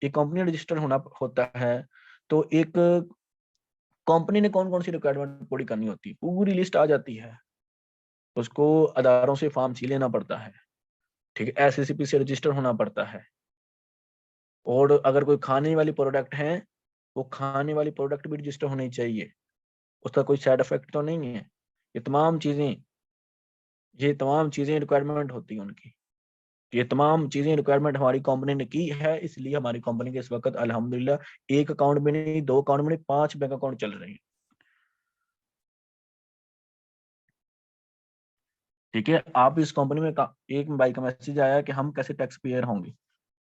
एक कंपनी रजिस्टर होना होता है, तो एक कंपनी ने कौन कौन सी रिक्वायरमेंट पूरी करनी होती है पूरी लिस्ट आ जाती है। उसको अदारों से फॉर्म सी लेना पड़ता है, ठीक है, एसएससीपी से रजिस्टर होना पड़ता है। और अगर कोई खाने वाली प्रोडक्ट है, वो खाने वाली प्रोडक्ट भी रजिस्टर होनी चाहिए, उसका कोई साइड इफेक्ट तो नहीं है। ये तमाम चीजें रिक्वायरमेंट होती है उनकी। ये तमाम चीजें रिक्वायरमेंट हमारी कंपनी ने की है, इसलिए हमारी कंपनी के इस वक्त अल्हम्दुलिल्लाह एक अकाउंट में नहीं, 2 अकाउंट में नहीं, 5 बैंक अकाउंट चल रहे हैं। ठीक है, आप इस कंपनी में एक भाई का मैसेज आया कि हम कैसे टैक्स पेयर होंगे।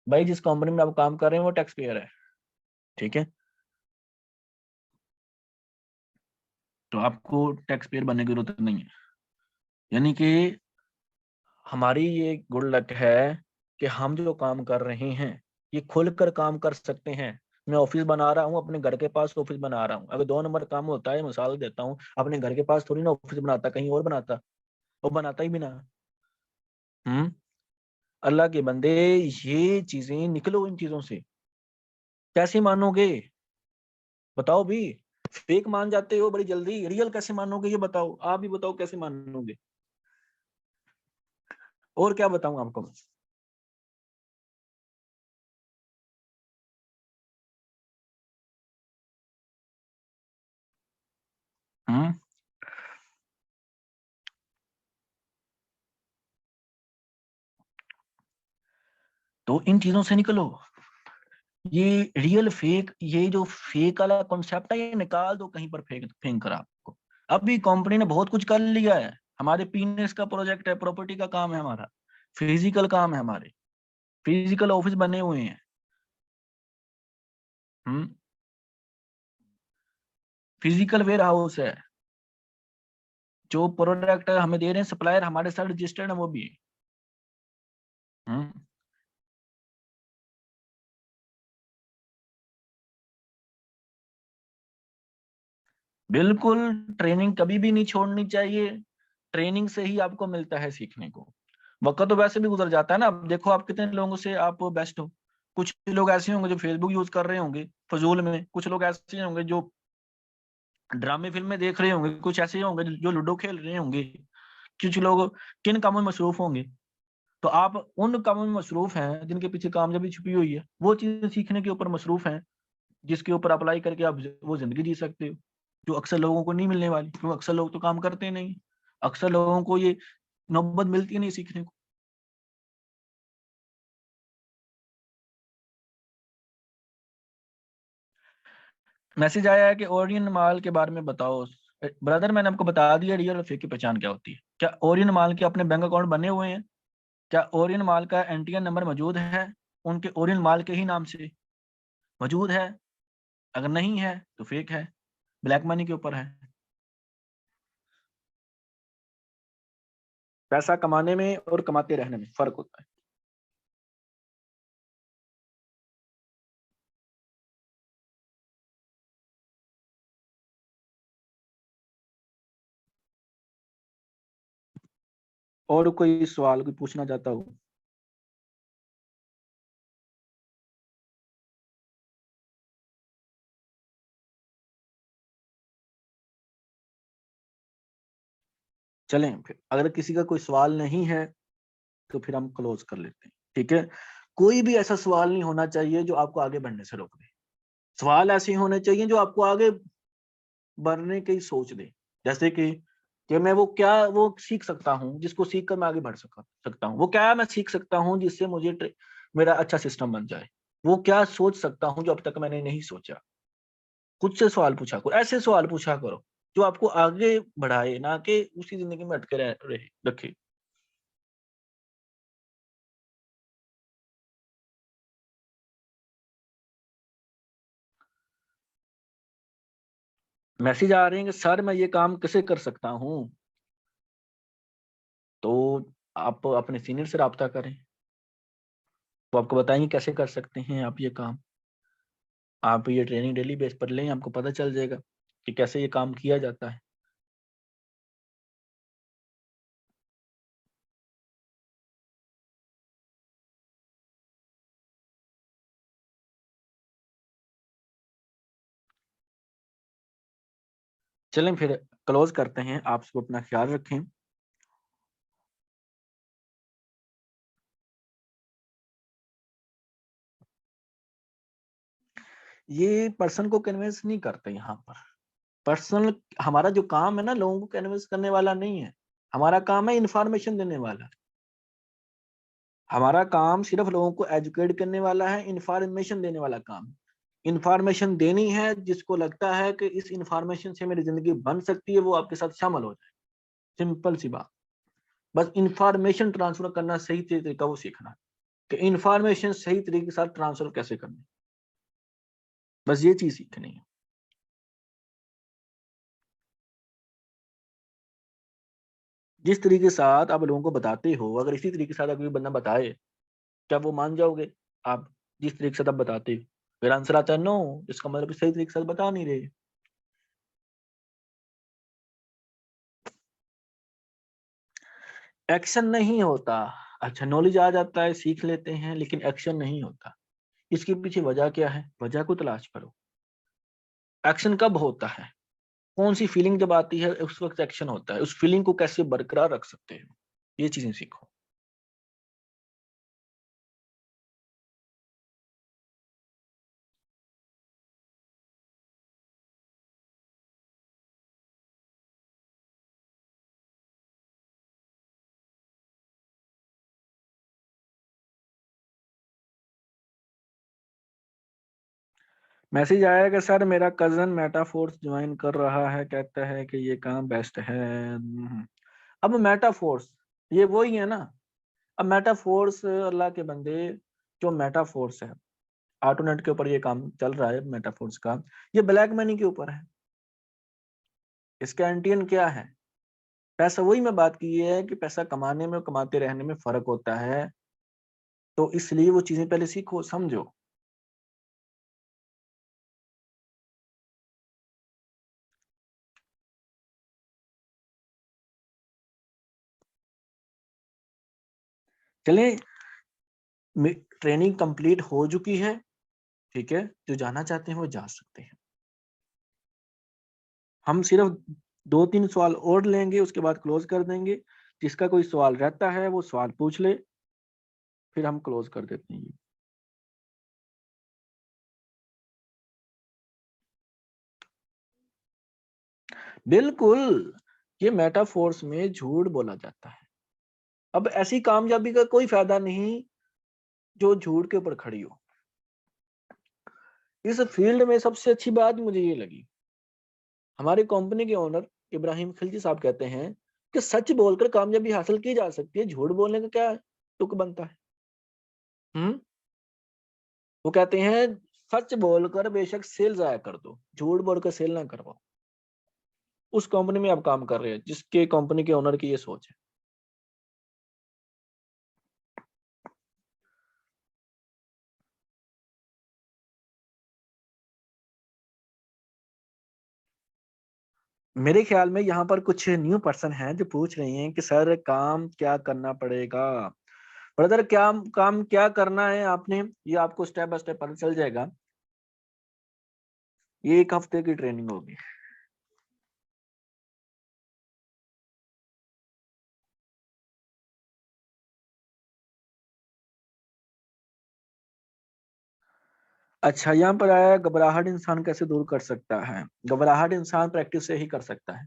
भाई जिस कंपनी में आप काम कर रहे हैं वो टैक्स पेयर है, ठीक है। तो आपको टैक्स पेयर बनने की जरूरत नहीं है। यानी कि हमारी ये गुड लक है कि हम जो काम कर रहे हैं ये खुलकर काम कर सकते हैं। मैं ऑफिस बना रहा हूँ, अपने घर के पास ऑफिस बना रहा हूँ। अगर 2 नंबर काम होता है, मिसाल देता हूँ, अपने घर के पास थोड़ी ना ऑफिस बनाता, कहीं और बनाता। वो बनाता ही भी ना। हम्म, अल्लाह के बंदे, ये चीजें निकलो इन चीजों से। कैसे मानोगे बताओ भी? फेक मान जाते हो बड़ी जल्दी, रियल कैसे मानोगे ये बताओ, आप भी बताओ कैसे मानोगे। और क्या बताऊं आपको मैं? हम्म, तो इन चीजों से निकलो। ये रियल फेक, ये जो फेक वाला कॉन्सेप्ट है, ये निकाल दो कहीं पर, फेंक फेंक कर आपको। अभी कंपनी ने बहुत कुछ कर लिया है। हमारे पीनेस का प्रोजेक्ट है, प्रॉपर्टी का काम है हमारा, फिजिकल काम है हमारे, फिजिकल ऑफिस बने हुए हैं। हम्म, फिजिकल वेयर हाउस है। जो प्रोडक्ट हमें दे रहे हैं सप्लायर, हमारे साथ रजिस्टर्ड है वो भी। हम्म, बिल्कुल। ट्रेनिंग कभी भी नहीं छोड़नी चाहिए। ट्रेनिंग से ही आपको मिलता है सीखने को। वक्त तो वैसे भी गुजर जाता है ना। अब देखो आप कितने लोगों से आप बेस्ट हो। कुछ लोग ऐसे होंगे जो फेसबुक यूज कर रहे होंगे फजूल में, कुछ लोग ऐसे होंगे जो ड्रामे फिल्में देख रहे होंगे, कुछ ऐसे होंगे जो लूडो खेल रहे होंगे, कुछ लोग किन कामों में मसरूफ होंगे। तो आप उन कामों में मसरूफ हैं जिनके पीछे कामयाबी छुपी हुई है, वो चीजें सीखने के ऊपर मसरूफ हैं जिसके ऊपर अप्लाई करके आप वो जिंदगी जी सकते हो, जो अक्सर लोगों को नहीं मिलने वाली, क्योंकि अक्सर लोग तो काम करते नहीं। अक्सर लोगों को ये नौबत मिलती नहीं सीखने को। मैसेज आया है कि ओरियन माल के बारे में बताओ। ब्रदर मैंने आपको बता दिया रियल और फेक की पहचान क्या होती है। क्या ओरियन माल के अपने बैंक अकाउंट बने हुए हैं? क्या ओरियन माल का एनटीएन नंबर मौजूद है उनके ओरियन माल के ही नाम से मौजूद है? अगर नहीं है तो फेक है, ब्लैक मनी के ऊपर है। पैसा कमाने में और कमाते रहने में फर्क होता है। और कोई सवाल कोई पूछना चाहता हो? चलें फिर, अगर किसी का कोई सवाल नहीं है तो फिर हम क्लोज कर लेते हैं, ठीक है। कोई भी ऐसा सवाल नहीं होना चाहिए जो आपको आगे बढ़ने से रोक दे। सवाल ऐसे होने चाहिए जो आपको आगे बढ़ने की सोच दे। जैसे कि मैं वो सीख सकता हूँ जिसको सीख कर मैं आगे बढ़ सकता हूँ। वो क्या मैं सीख सकता हूँ जिससे मुझे मेरा अच्छा सिस्टम बन जाए। वो क्या सोच सकता हूँ जो अब तक मैंने नहीं सोचा। खुद से सवाल पूछा करो, ऐसे सवाल पूछा करो जो आपको आगे बढ़ाए, ना कि उसी जिंदगी में अटके रहे रखे। मैसेज आ रहे हैं कि सर मैं ये काम कैसे कर सकता हूँ। तो आप अपने सीनियर से राब्ता करें, वो आपको बताएंगे कैसे कर सकते हैं आप ये काम। आप ये ट्रेनिंग डेली बेस पर लें, आपको पता चल जाएगा कि कैसे ये काम किया जाता है। चलें फिर क्लोज करते हैं। आप सब अपना ख्याल रखें। ये पर्सन को कन्विंस नहीं करते यहाँ पर। पर्सनल हमारा जो काम है ना, लोगों को कन्विंस करने वाला नहीं है। हमारा काम है इंफॉर्मेशन देने वाला। हमारा काम सिर्फ लोगों को एजुकेट करने वाला है, इंफॉर्मेशन देने वाला काम। इंफॉर्मेशन देनी है, जिसको लगता है कि इस इंफॉर्मेशन से मेरी जिंदगी बन सकती है वो आपके साथ शामिल हो जाए। सिंपल सी बात। बस इंफॉर्मेशन ट्रांसफर करना सही तरीका वो सीखना है कि इंफॉर्मेशन सही तरीके के साथ ट्रांसफर कैसे करनी। बस ये चीज सीखनी है। जिस तरीके के साथ आप लोगों को बताते हो, अगर इसी तरीके के साथ अगर कोई बंदा बताए, क्या वो मान जाओगे आप? जिस तरीके से आप बताते हो, अगर आंसर आता है नो, इसका मतलब सही तरीके से बता नहीं रहे। एक्शन नहीं होता। अच्छा, नॉलेज आ जाता है, सीख लेते हैं, लेकिन एक्शन नहीं होता। इसके पीछे वजह क्या है? वजह को तलाश करो। एक्शन कब होता है? कौन सी फीलिंग जब आती है उस वक्त एक्शन होता है। उस फीलिंग को कैसे बरकरार रख सकते हो, ये चीजें सीखो। मैसेज आया कि सर मेरा कजन मेटाफोर्स ज्वाइन कर रहा है, कहता है कि ये काम बेस्ट है। अब मेटाफोर्स ये वही है ना। अब मेटाफोर्स अल्लाह के बंदे, जो मेटाफोर्स है, आर्टोनेट के ऊपर ये काम चल रहा है मेटाफोर्स का। ये ब्लैक मनी के ऊपर है। इसका एंटियन क्या है? पैसा, वही मैं बात की है कि पैसा कमाने में और कमाते रहने में फर्क होता है। तो इसलिए वो चीजें पहले सीखो, समझो। चले, ट्रेनिंग कंप्लीट हो चुकी है, ठीक है, जो जाना चाहते हैं वो जा सकते हैं। हम सिर्फ 2-3 सवाल और लेंगे, उसके बाद क्लोज कर देंगे। जिसका कोई सवाल रहता है वो सवाल पूछ ले, फिर हम क्लोज कर देते हैं। बिल्कुल, ये मेटाफोर्स में झूठ बोला जाता है। अब ऐसी कामयाबी का कोई फायदा नहीं जो झूठ के ऊपर खड़ी हो। इस फील्ड में सबसे अच्छी बात मुझे ये लगी, हमारी कंपनी के ओनर इब्राहिम खिलजी साहब कहते हैं कि सच बोलकर कामयाबी हासिल की जा सकती है, झूठ बोलने का क्या तुक बनता है। वो कहते हैं सच बोलकर बेशक सेल जाया कर दो, झूठ बोलकर सेल ना करवाओ। उस कंपनी में आप काम कर रहे हैं जिसके कंपनी के ओनर की ये सोच है। मेरे ख्याल में यहाँ पर कुछ न्यू पर्सन हैं जो पूछ रही हैं कि सर काम क्या करना पड़ेगा। ब्रदर क्या काम क्या करना है आपने, ये आपको स्टेप बाय स्टेप पता चल जाएगा। ये 1 हफ्ते की ट्रेनिंग होगी। अच्छा, यहाँ पर आया घबराहट इंसान कैसे दूर कर सकता है। घबराहट इंसान प्रैक्टिस से ही कर सकता है।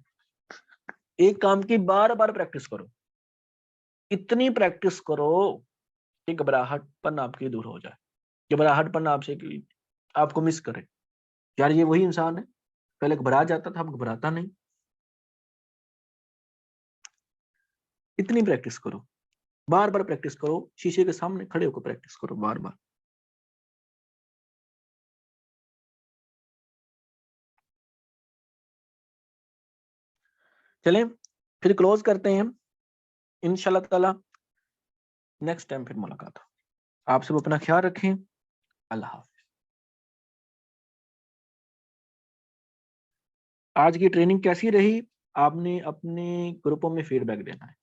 एक काम की बार बार प्रैक्टिस करो, इतनी प्रैक्टिस करो कि घबराहटपन आपकी दूर हो जाए। घबराहटपन आपसे कि आपको मिस करे, यार ये वही इंसान है, पहले घबरा जाता था अब घबराता नहीं। इतनी प्रैक्टिस करो, बार बार प्रैक्टिस करो, शीशे के सामने खड़े होकर प्रैक्टिस करो बार बार। चलें फिर क्लोज करते हैं इंशाल्लाह ताला। नेक्स्ट टाइम फिर मुलाकात हो। आप सब अपना ख्याल रखें। अल्लाह हाफिज। आज की ट्रेनिंग कैसी रही, आपने अपने ग्रुपों में फीडबैक देना है।